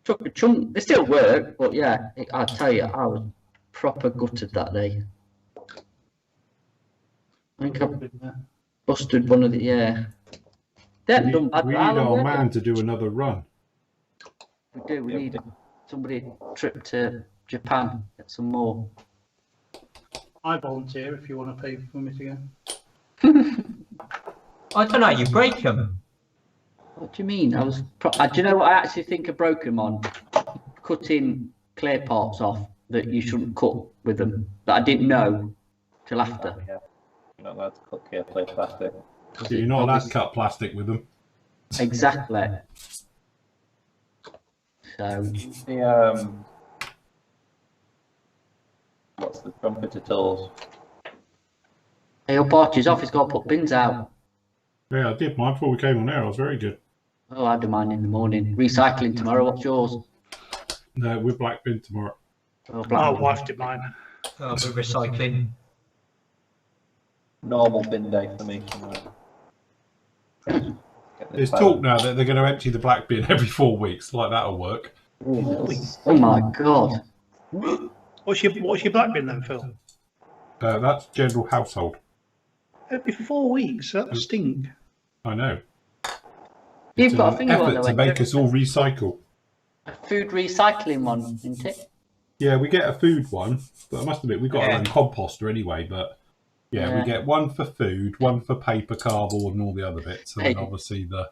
S3: Took a chunk. They still work, but yeah, I tell you, I was proper gutted that day. I think I busted one of the, yeah. They haven't done bad.
S1: We
S3: How
S1: need
S3: long
S1: our
S3: were
S1: man to do another run.
S3: they? We need somebody trip to Japan, get some more.
S2: I volunteer if you want to pay for me to go.
S5: I don't know, you break them.
S3: What do you mean? Do you know what I actually think I broke them on? Cutting clear parts off that you shouldn't cut with them, that I didn't know till after.
S4: Yeah. You're not allowed to cut clear plate plastic.
S1: You're not allowed to cut plastic with them.
S3: Exactly. So
S4: The what's the trumpeter tools?
S3: hey, up Archie's off. He's got to put bins out.
S6: Yeah, I did mine before we came on air. I was very good.
S3: Oh, I do mine in the morning. Recycling tomorrow. What's yours?
S6: No, we're black bin tomorrow.
S3: Oh,
S2: My
S3: black.
S2: wife did mine.
S5: Oh, but recycling.
S4: Normal bin day for me tomorrow.
S1: There's talk now that they're going to empty the black bin every 4 weeks. Like that'll work.
S3: Oh my god.
S2: What's your black bin then, Phil?
S1: That's general household.
S2: Every 4 weeks. That stink.
S1: I know.
S3: You've
S1: It's
S3: got a
S1: an
S3: thing on
S1: effort
S3: the
S1: to make us all recycle.
S3: A food recycling one, isn't it?
S1: Yeah, we get a food one, but I must admit we've got our own composter anyway. But yeah, we get one for food, one for paper, cardboard, and all the other bits, and then obviously the.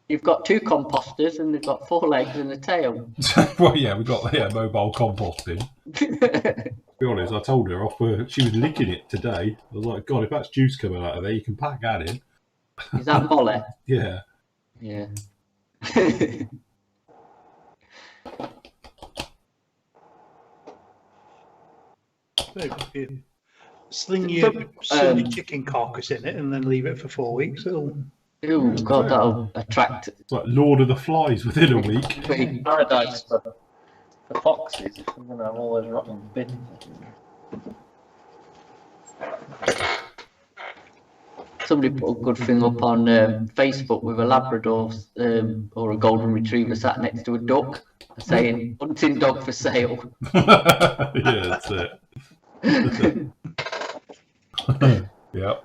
S3: You've got 2 composters and they've got 4 legs and a tail.
S1: Well, yeah, we've got mobile composting. To be honest, I told her off. She was licking it today. I was like, God, if that's juice coming out of there, you can pack that in.
S3: Is that Molly?
S1: Yeah.
S3: Yeah.
S2: Sling your chicken carcass in it and then leave it for 4 weeks. It'll...
S3: Oh god, that'll attract.
S1: It's like Lord of the Flies within a week.
S4: Paradise for foxes. If we're going to have all those rotten bins.
S3: Somebody put a good thing up on Facebook with a Labrador or a golden retriever sat next to a duck, saying "hunting dog for sale."
S1: Yeah, that's it. Yep.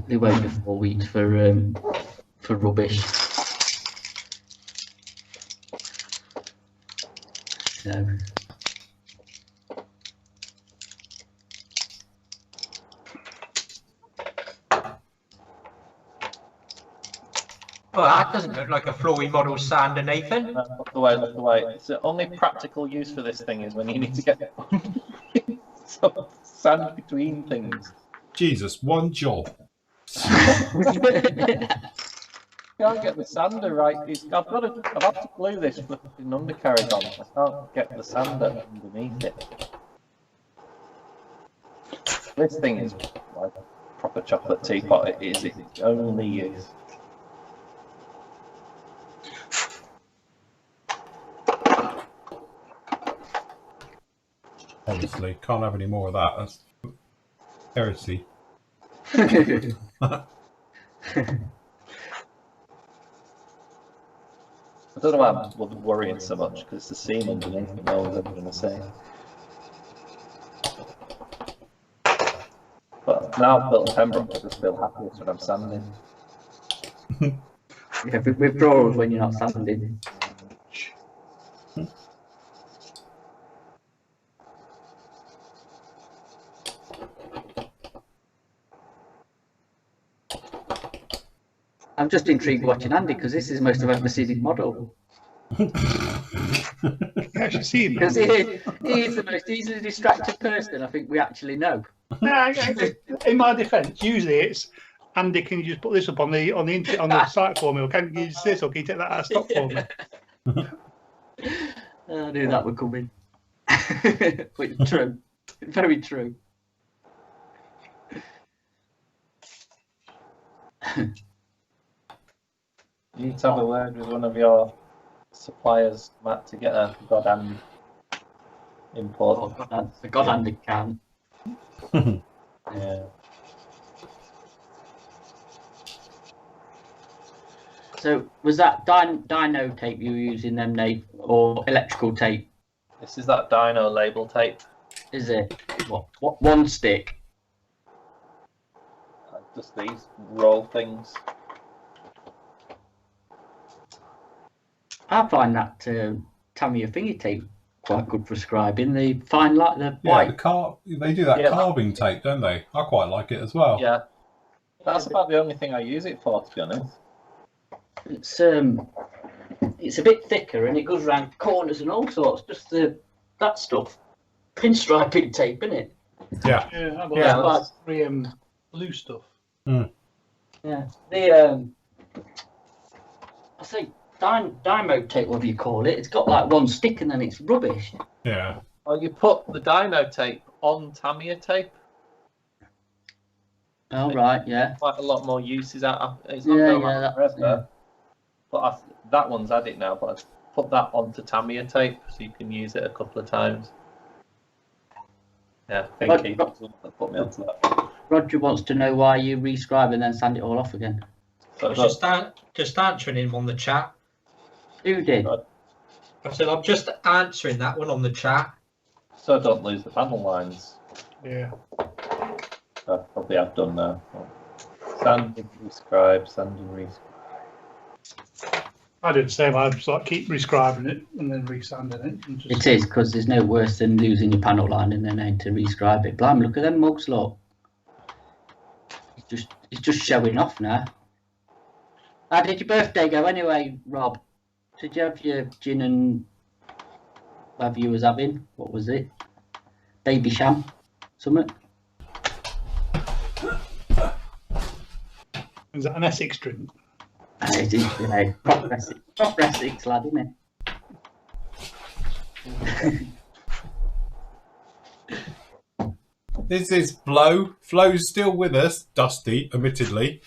S3: They wait for 4 weeks for rubbish. So.
S5: Well, that doesn't look like a Flory model sander, Nathan.
S4: Look away. It's the only practical use for this thing is when you need to get some sand between things.
S1: Jesus, one job.
S4: Can't get the sander right. I've had to glue this flipping undercarriage on. I can't get the sander underneath it. This thing is like a proper chocolate teapot. It is its only use.
S1: Honestly, can't have any more of that. That's heresy.
S4: I don't know why I'm worrying so much because it's the seam underneath and no one's ever going to say. But now I've built a Pembroke, I just feel happiest when I'm sanding.
S3: Yeah, withdrawals when you're not sanding. I'm just intrigued watching Andy because this is most of ever seen his model.
S2: Actually, see him.
S3: Because he is the most easily distracted person I think we actually know.
S2: In my defence, usually it's Andy. Can you just put this up on the site for me, or can you use this, or can you take that out of stock for me?
S3: I knew that would come in. But it's true, very true.
S4: You need to have a word with one of your suppliers, Matt, to get a goddamn import.
S3: The God Andy can.
S4: Yeah.
S3: So was that dino tape you were using then, Nate, or electrical tape?
S4: This is that dino label tape.
S3: Is it? What one stick?
S4: Just these roll things.
S3: I find that Tamiya finger tape quite good for scribing. The fine like the white.
S1: They do that carving tape, don't they? I quite like it as well.
S4: Yeah. That's about the only thing I use it for, to be honest.
S3: It's a bit thicker and it goes around corners and all sorts. Just that stuff, pinstriping tape, isn't it?
S1: Yeah.
S2: Yeah,
S3: Yeah,
S2: like blue stuff.
S1: Mm.
S3: Yeah. I say dymo tape, whatever you call it. It's got like one stick and then it's rubbish.
S1: Yeah.
S4: Well, you put the dyno tape on Tamiya tape.
S3: Oh right, yeah.
S4: Quite a lot more uses out. It's not
S3: Yeah,
S4: going
S3: yeah,
S4: on forever. But that one's had it now. But I put that onto Tamiya tape so you can use it a couple of times. Yeah, I think he put me onto that.
S3: Roger wants to know why you rescribe and then sand it all off again.
S5: I was just answering him on the chat.
S3: Who did?
S5: I said I'm just answering that one on the chat.
S4: So I don't lose the panel lines.
S2: Yeah.
S4: I probably have done now. Sand and rescribe, sand and rescribe.
S2: I did the same. I just like keep rescribing it and then resanding it. And just...
S3: It is, because there's no worse than losing your panel line and then having to rescribe it. Blimey, look at them mugs, look. It's just showing off now. How did your birthday go anyway, Rob? Did you have your gin and whatever you was having? What was it? Baby sham? Something?
S2: Is that an Essex drink?
S3: It is, you know, proper Essex lad, isn't it?
S1: This is Flo. Flo's still with us, dusty, admittedly.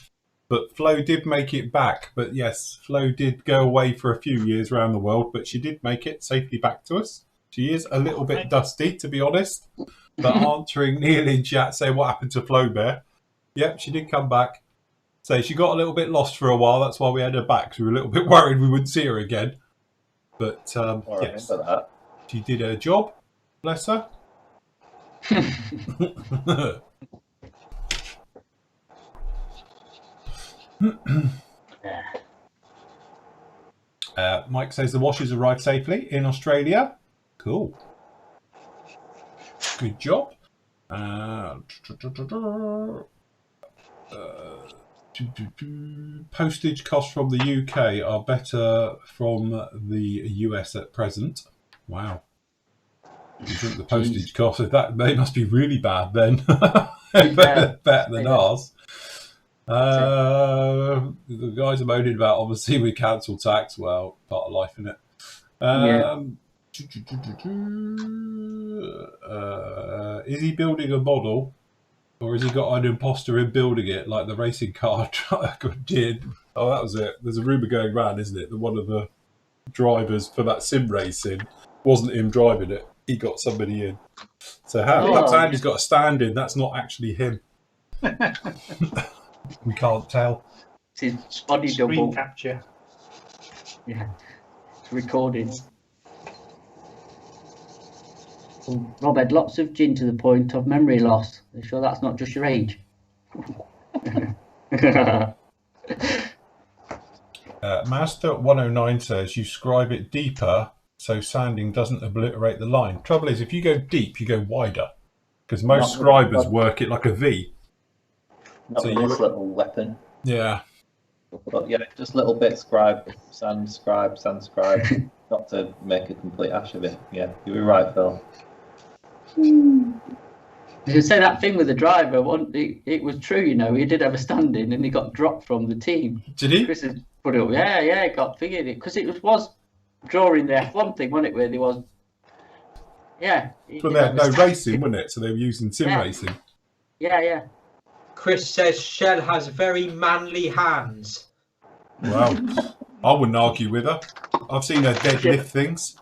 S1: But Flo did make it back. But yes, Flo did go away for a few years around the world, but she did make it safely back to us. She is a little bit dusty, to be honest. But answering Neil in chat saying what happened to Flo Bear. Yep, she did come back. So she got a little bit lost for a while. That's why we had her back. So we were a little bit worried we wouldn't see her again. But yes, she did her job. Bless her. Mike says the washers arrived safely in Australia. Cool. Good job. Postage costs from the UK are better from the US at present. Wow. You think the postage cost of that, they must be really bad then. Better than ours. The guys are moaning about obviously we cancel tax. Well, part of life, isn't it? Is he building a model, or has he got an imposter in building it, like the racing car truck did? Oh, that was it. There's a rumor going around, isn't it, that one of the drivers for that sim racing wasn't him driving it. He got somebody in. So perhaps Andy's got a stand in. That's not actually him. We can't tell.
S3: It's his body
S2: Screen
S3: double.
S2: capture.
S3: Yeah, it's recording. Rob had lots of gin to the point of memory loss. Are you sure that's not just your age?
S1: Master 109 says you scribe it deeper so sanding doesn't obliterate the line. Trouble is, if you go deep, you go wider. Because most scribers work it like a V.
S4: Not so this little weapon.
S1: Yeah.
S4: But yeah, just little bit scribe, sand scribe, not to make a complete ash of it. Yeah, you were right, Phil.
S3: You say that thing with the driver, it was true, you know. He did have a stand-in and he got dropped from the team.
S1: Did he?
S3: Chris has put it up. Yeah, got figured it. Because it was drawing the F1 thing, wasn't it, where there was... Yeah.
S1: But they had no racing, wasn't it? So they were using sim racing.
S3: Yeah.
S5: Chris says Shell has very manly hands.
S1: Wow. I wouldn't argue with her. I've seen her deadlift things.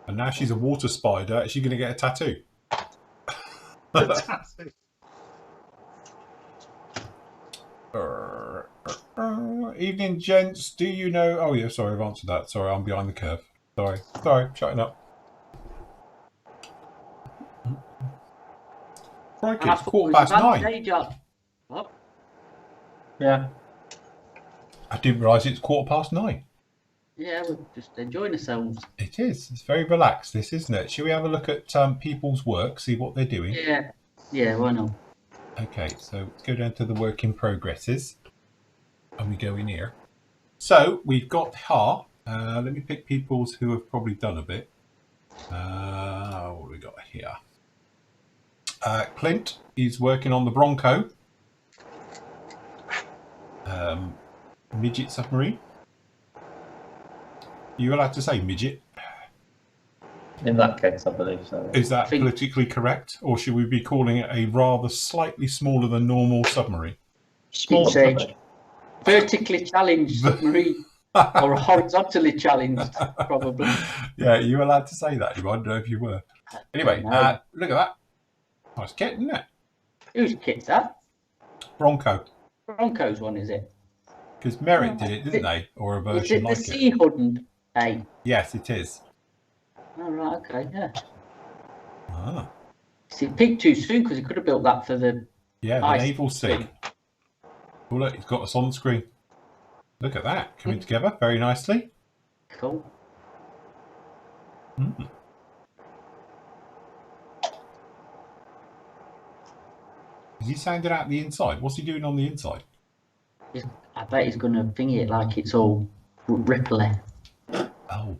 S1: And now she's a water spider. Is she going to get a tattoo?
S2: Fantastic.
S1: Evening, gents. Do you know... Oh, yeah, sorry, I've answered that. Sorry, I'm behind the curve. Sorry, shutting up. Crikey, it's 9:15.
S3: What?
S4: Yeah.
S1: I didn't realise it's 9:15.
S3: Yeah, we're just enjoying ourselves.
S1: It is. It's very relaxed, this, isn't it? Shall we have a look at people's work, see what they're doing?
S3: Yeah, why not?
S1: Okay, so let's go down to the work in progresses. And we go in here. So we've got let me pick people's who have probably done a bit. What have we got here? Clint is working on the Bronco. Midget submarine. Are you allowed to say midget?
S4: In that case, I believe so.
S1: Is that politically correct? Or should we be calling it a rather slightly smaller than normal submarine?
S3: Small sage. Vertically challenged submarine. Or horizontally challenged, probably.
S1: Yeah, you were allowed to say that. I don't know if you were. Anyway, look at that. Nice kit, isn't it?
S3: Whose kit's that?
S1: Bronco.
S3: Bronco's one, is it?
S1: Because Merritt did it, didn't they? Or a version like it.
S3: Is it the Sea Hudden A?
S1: Yes, it is.
S3: Oh, right, okay, yeah.
S1: Ah.
S3: See, it peaked too soon because he could have built that for the...
S1: Yeah, the Naval Sea. Oh, look, it's got us on screen. Look at that, coming together very nicely.
S3: Cool.
S1: Mm. Is he sounding out the inside? What's he doing on the inside?
S3: I bet he's going to thingy it like it's all ripply.
S1: Oh.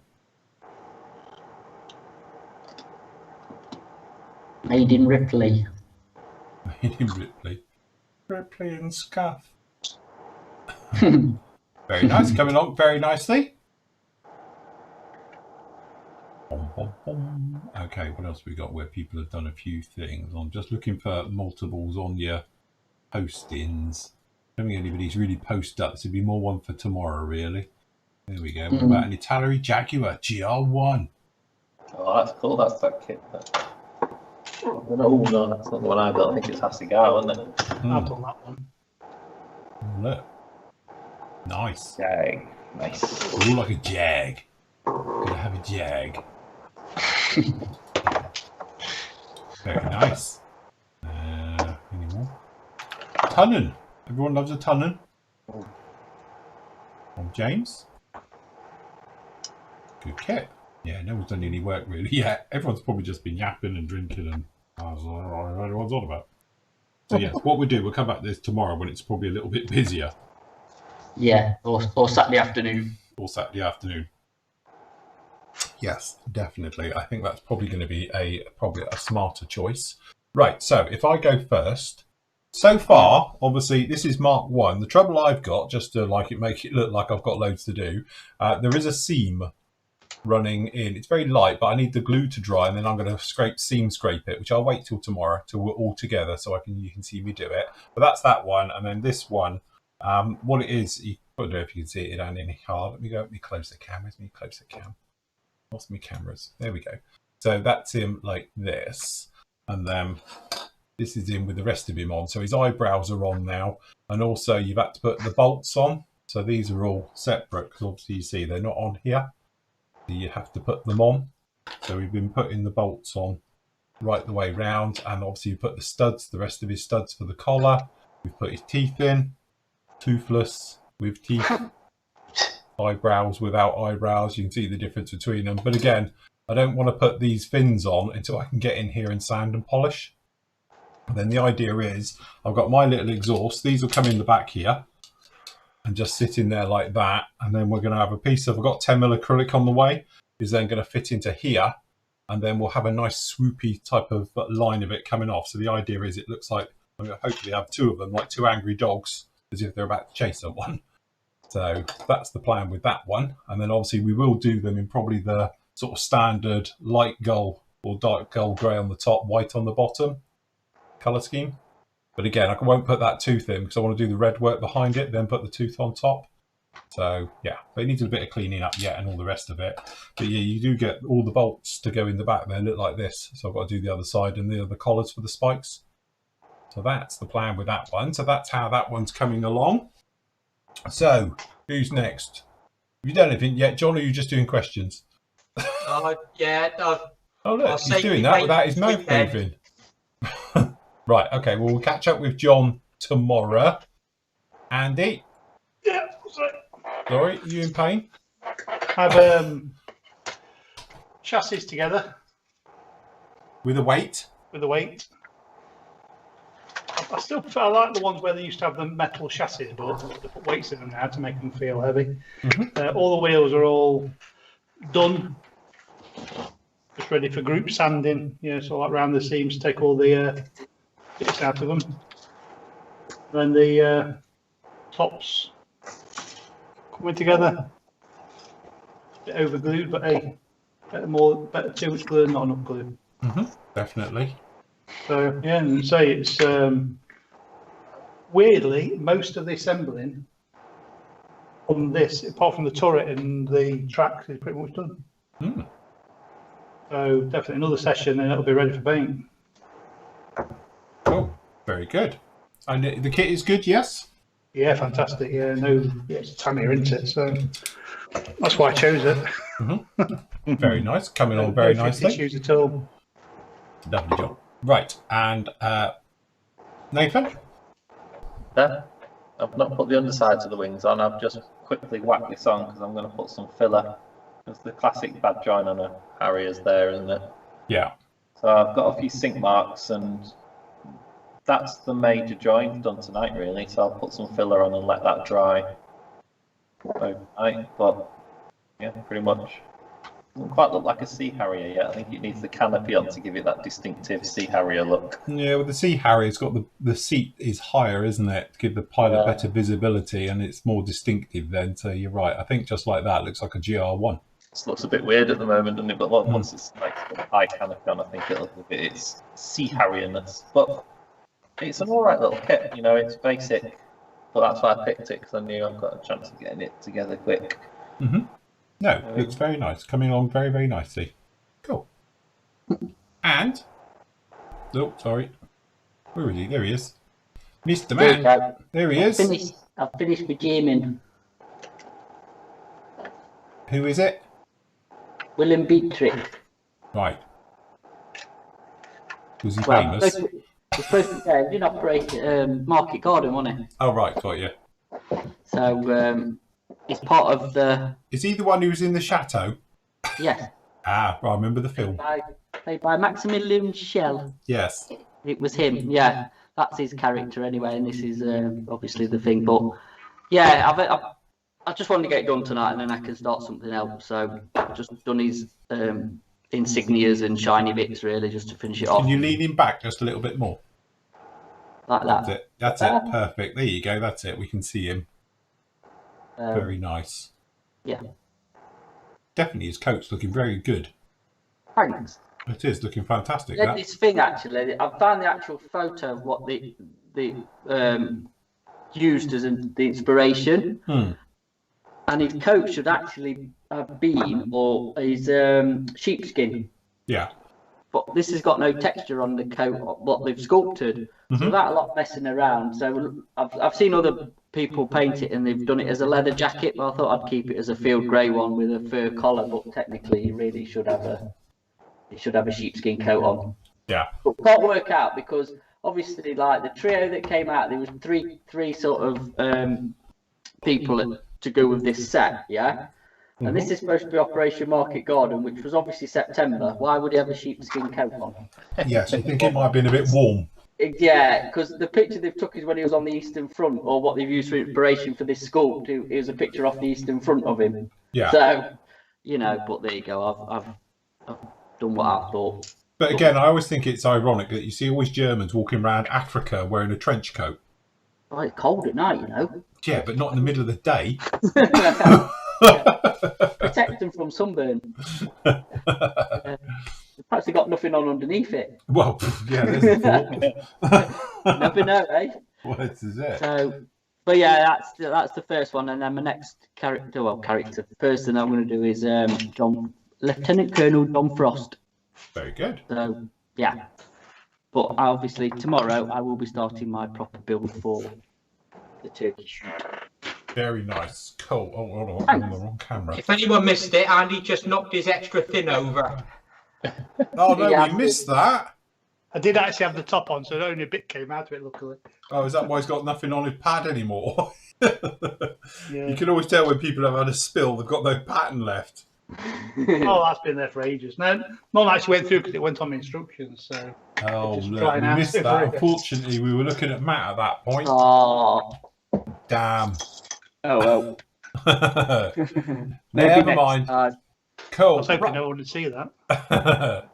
S3: Made in Ripley.
S1: Made in Ripley. Ripley and Scuff. Very nice, coming along very nicely. Okay, what else we got where people have done a few things? I'm just looking for multiples on your postings. I don't think anybody's really posted up. This would be more one for tomorrow, really. There we go. What about an Italeri Jaguar GR1?
S4: Oh, that's cool. That's that kit. Oh, no, that's not the one I built. I think it's Hasegawa, isn't it?
S2: I've done that one.
S1: Look. Nice.
S4: Jag. Nice.
S1: All like a jag. Gonna have a jag. Very nice. Any more? Tunnon. Everyone loves a Tunnon. From James. Good kit. Yeah, no one's done any work really. Yeah, everyone's probably just been yapping and drinking and everyone's on about. So yeah, what we'll do, we'll come back to this tomorrow when it's probably a little bit busier.
S3: Yeah, or Saturday afternoon.
S1: Or Saturday afternoon. Yes, definitely. I think that's probably going to be probably a smarter choice. Right, so if I go first, so far, obviously, this is Mark 1. The trouble I've got, just to make it look like I've got loads to do, there is a seam running in. It's very light, but I need the glue to dry, and then I'm going to seam scrape it, which I'll wait till tomorrow till we're all together so you can see me do it. But that's that one, and then this one, what it is, I don't know if you can see it down in here. Let me close the cam. Where's me close the cam? Lost my cameras. There we go. So that's him like this, and then this is him with the rest of him on. So his eyebrows are on now, and also you've had to put the bolts on. So these are all separate because obviously you see they're not on here. So you have to put them on. So we've been putting the bolts on right the way round, and obviously you put the studs, the rest of his studs for the collar. We've put his teeth in, toothless with teeth. Eyebrows without eyebrows. You can see the difference between them. But again, I don't want to put these fins on until I can get in here and sand and polish. And then the idea is I've got my little exhaust. These will come in the back here and just sit in there like that. And then we're going to have a piece of, I've got 10mm acrylic on the way, is then going to fit into here. And then we'll have a nice swoopy type of line of it coming off. So the idea is it looks like, I'm going to hopefully have two of them, like two angry dogs, as if they're about to chase someone. So that's the plan with that one. And then obviously we will do them in probably the sort of standard light gold or dark gold grey on the top, white on the bottom colour scheme. But again, I won't put that tooth in because I want to do the red work behind it, then put the tooth on top. So yeah, but it needs a bit of cleaning up yet and all the rest of it. But yeah, you do get all the bolts to go in the back. They look like this. So I've got to do the other side and the other collars for the spikes. So that's the plan with that one. So that's how that one's coming along. So, who's next? Have you done anything yet, John, or are you just doing questions?
S5: Yeah.
S1: Oh, look, he's doing that without his mouth moving. Right, okay, well, we'll catch up with John tomorrow. Andy?
S2: Yeah,
S1: Sorry, are you in pain?
S2: I've chassis together.
S1: With a weight?
S2: With a weight. I like the ones where they used to have the metal chassis, but they put weights in them now to make them feel heavy. All the wheels are all done. just ready for group sanding. So like around the seams, take all the bits out of them. Then the tops coming together. A bit over glued, but hey, better too much glue than not enough glue.
S1: Definitely.
S2: So yeah, and say it's weirdly most of the assembling on this, apart from the turret and the tracks, is pretty much done. So definitely another session, and it'll be ready for paint.
S1: Cool. Very good. And the kit is good, yes?
S2: Yeah, fantastic. Yeah, it's Tamiya, isn't it? So that's why I chose it.
S1: Very nice. Coming on very
S2: No
S1: nicely.
S2: issues at all.
S1: Lovely job. Right, and Nathan?
S4: Yeah, I've not put the undersides of the wings on. I've just quickly whacked this on because I'm going to put some filler. There's the classic bad join on a Harrier's there, isn't it?
S1: Yeah.
S4: So I've got a few sink marks, and that's the major join done tonight, really. So I'll put some filler on and let that dry overnight. But yeah, pretty much. Doesn't quite look like a Sea Harrier yet. I think it needs the canopy on to give it that distinctive Sea Harrier look.
S1: Yeah, well, the Sea Harrier's got the seat is higher, isn't it? To give the pilot better visibility, and it's more distinctive then. So you're right. I think just like that, it looks like a GR1.
S4: This looks a bit weird at the moment, doesn't it? But once it's like a high canopy on, I think it'll give it its Sea Harrierness. But it's an alright little kit, it's basic. But that's why I picked it, because I knew I've got a chance of getting it together quick.
S1: No, looks very nice. Coming along very, very nicely. Cool. And, oh, sorry. Where is he? There he is. Mr. Man. There he is.
S3: I've finished with Jamin.
S1: Who is it?
S3: William Beatrick.
S1: Right. Was he famous?
S3: He's supposed to be didn't operate Market Garden, wasn't he?
S1: Oh, right, got you.
S3: So he's part of the.
S1: Is he the one who was in the chateau?
S3: Yes.
S1: Ah, I remember the film.
S3: Played by Maximilian Schell.
S1: Yes.
S3: It was him. Yeah, that's his character anyway, and this is obviously the thing. But yeah, I just wanted to get it done tonight, and then I can start something else. So I've just done his insignias and shiny bits really, just to finish it off.
S1: Can you lean him back just a little bit more?
S3: Like that.
S1: That's it. That's it. Perfect. There you go. That's it. We can see him. Very nice.
S3: Yeah.
S1: Definitely his coat's looking very good.
S3: Thanks.
S1: It is looking fantastic.
S3: Yeah, this thing actually, I found the actual photo of what the used as the inspiration, and his coat should actually have been or his sheepskin.
S1: Yeah.
S3: But this has got no texture on the coat, what they've sculpted. So without a lot of messing around. So I've seen other people paint it and they've done it as a leather jacket, but I thought I'd keep it as a field grey one with a fur collar. But technically, it really should have a sheepskin coat on.
S1: Yeah.
S3: But can't work out because obviously, like the trio that came out, there was three sort of people to go with this set, yeah. And this is supposed to be Operation Market Garden, which was obviously September. Why would he have a sheepskin coat on?
S1: Yes, you think it might have been a bit warm.
S3: Yeah, because the picture they've took is when he was on the Eastern Front, or what they've used for inspiration for this sculpt. It was a picture off the Eastern Front of him.
S1: Yeah.
S3: So, but there you go. I've done what I thought.
S1: But again, I always think it's ironic that you see always Germans walking around Africa wearing a trench coat.
S3: Oh, it's cold at night,
S1: Yeah, but not in the middle of the day.
S3: Protect them from sunburn. Perhaps they got nothing on underneath it.
S1: Well, yeah, there's a thought.
S3: Never know, eh?
S1: Well, this is it.
S3: So, but yeah, that's the first one, and then my next character person I'm going to do is Lieutenant Colonel John Frost.
S1: Very good.
S3: So yeah, but obviously tomorrow I will be starting my proper build for the turkey shoot.
S1: Very nice. Cool. Oh, hold on. I'm on the wrong camera.
S5: If anyone missed it, Andy just knocked his extra thin over.
S1: Oh, no,
S3: Yeah.
S1: we missed that.
S2: I did actually have the top on, so only a bit came out of it, luckily.
S1: Oh, is that why he's got nothing on his pad anymore?
S2: Yeah.
S1: You can always tell when people have had a spill, they've got no pattern left.
S2: Oh, that's been there for ages. No, none actually went through because it went on the instructions. So
S1: Oh,
S2: Just
S1: look,
S2: trying
S1: we
S2: out
S1: missed
S2: for
S1: that.
S2: it.
S1: Unfortunately, we were looking at Matt at that point.
S3: Oh,
S1: Damn.
S3: well.
S1: Never mind.
S3: time.
S1: Cool.
S2: I was hoping
S1: Right.
S2: no one would see that.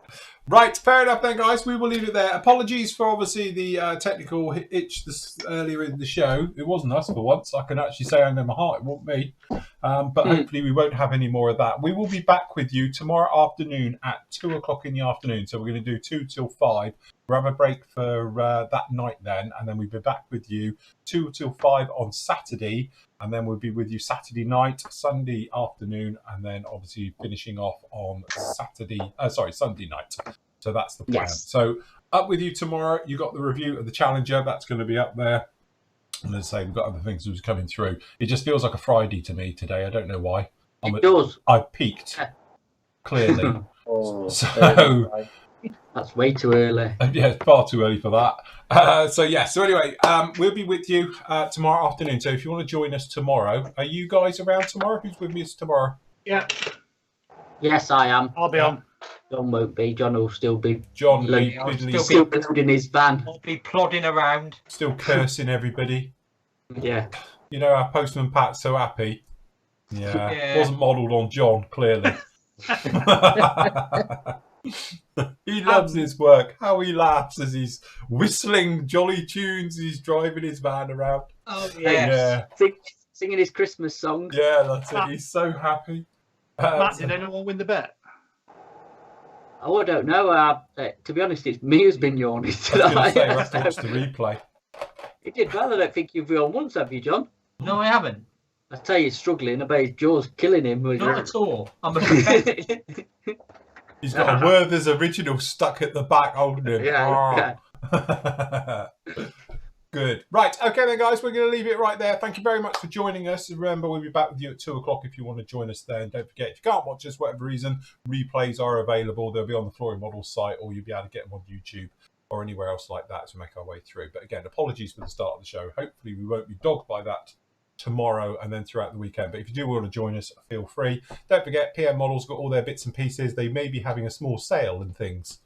S1: Right, fair enough then, guys. We will leave it there. Apologies for obviously the technical hitch earlier in the show. It wasn't us for once. I can actually say under my heart it wasn't me. But hopefully we won't have any more of that. We will be back with you tomorrow afternoon at 2 o'clock in the afternoon. So we're going to do 2 till 5. We'll have a break for that night then. And then we'll be back with you 2 till 5 on Saturday. And then we'll be with you Saturday night, Sunday afternoon, and then obviously finishing off on Sunday night. So that's the plan.
S3: Yes.
S1: So up with you tomorrow. You got the review of the Challenger. That's going to be up there. And as I say, we've got other things that's coming through. It just feels like a Friday to me today. I don't know why.
S3: It does.
S1: I've peaked, clearly.
S4: Oh,
S1: So...
S3: That's way too early.
S1: Yeah, it's far too early for that. So anyway, we'll be with you tomorrow afternoon. So if you want to join us tomorrow, are you guys around tomorrow? Who's with me tomorrow?
S2: Yeah,
S3: Yes, I am.
S2: I'll be on.
S3: John won't be. John will still be
S1: John,
S3: Look,
S5: I'll
S1: still
S5: still
S3: loading his van.
S5: I'll be plodding around.
S1: cursing everybody.
S3: Yeah.
S1: You know, our postman Pat's so happy. Yeah,
S5: Yeah.
S1: wasn't modelled on John, clearly. He loves his work. How he laughs as he's whistling jolly tunes. He's driving his van around.
S5: Oh yes.
S1: Yeah,
S3: Singing his Christmas song.
S1: yeah, that's it. He's so happy.
S2: Matt, did anyone win the bet?
S3: Oh, I don't know. To be honest, it's me who's been yawning
S1: I was going to
S3: tonight.
S1: say, we'll have to watch the replay.
S3: You did well. I don't think you've yawned once, have you, John?
S5: No, I haven't.
S3: I tell you, he's struggling. I bet his jaw's killing him.
S5: Not at all. I'm a competitor.
S1: He's got a Werther's original stuck at the back holding him.
S3: Yeah.
S1: Good. Right. Okay then, guys, we're going to leave it right there. Thank you very much for joining us. Remember, we'll be back with you at 2 o'clock if you want to join us then. Don't forget, if you can't watch us for whatever reason, replays are available. They'll be on the Flooring Models site, or you'll be able to get them on YouTube or anywhere else like that to make our way through. But again, apologies for the start of the show. Hopefully we won't be dogged by that tomorrow and then throughout the weekend. But if you do want to join us, feel free. Don't forget, PM Models got all their bits and pieces. They may be having a small sale and things,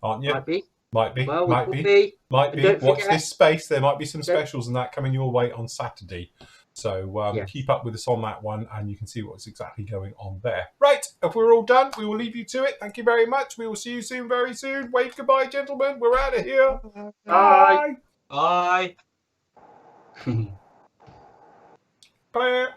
S1: aren't you?
S3: Might be.
S1: Might be.
S3: Well,
S1: might
S3: could
S1: be.
S3: be.
S1: Might be.
S3: Don't
S1: Watch
S3: forget-
S1: this space. There might be some specials and that coming your way on Saturday. So
S3: Yes.
S1: keep up with us on that one and you can see what's exactly going on there. Right. If we're all done, we will leave you to it. Thank you very much. We will see you soon, very soon. Wave goodbye, gentlemen. We're out of here.
S3: Bye.
S5: Bye.
S1: Bye.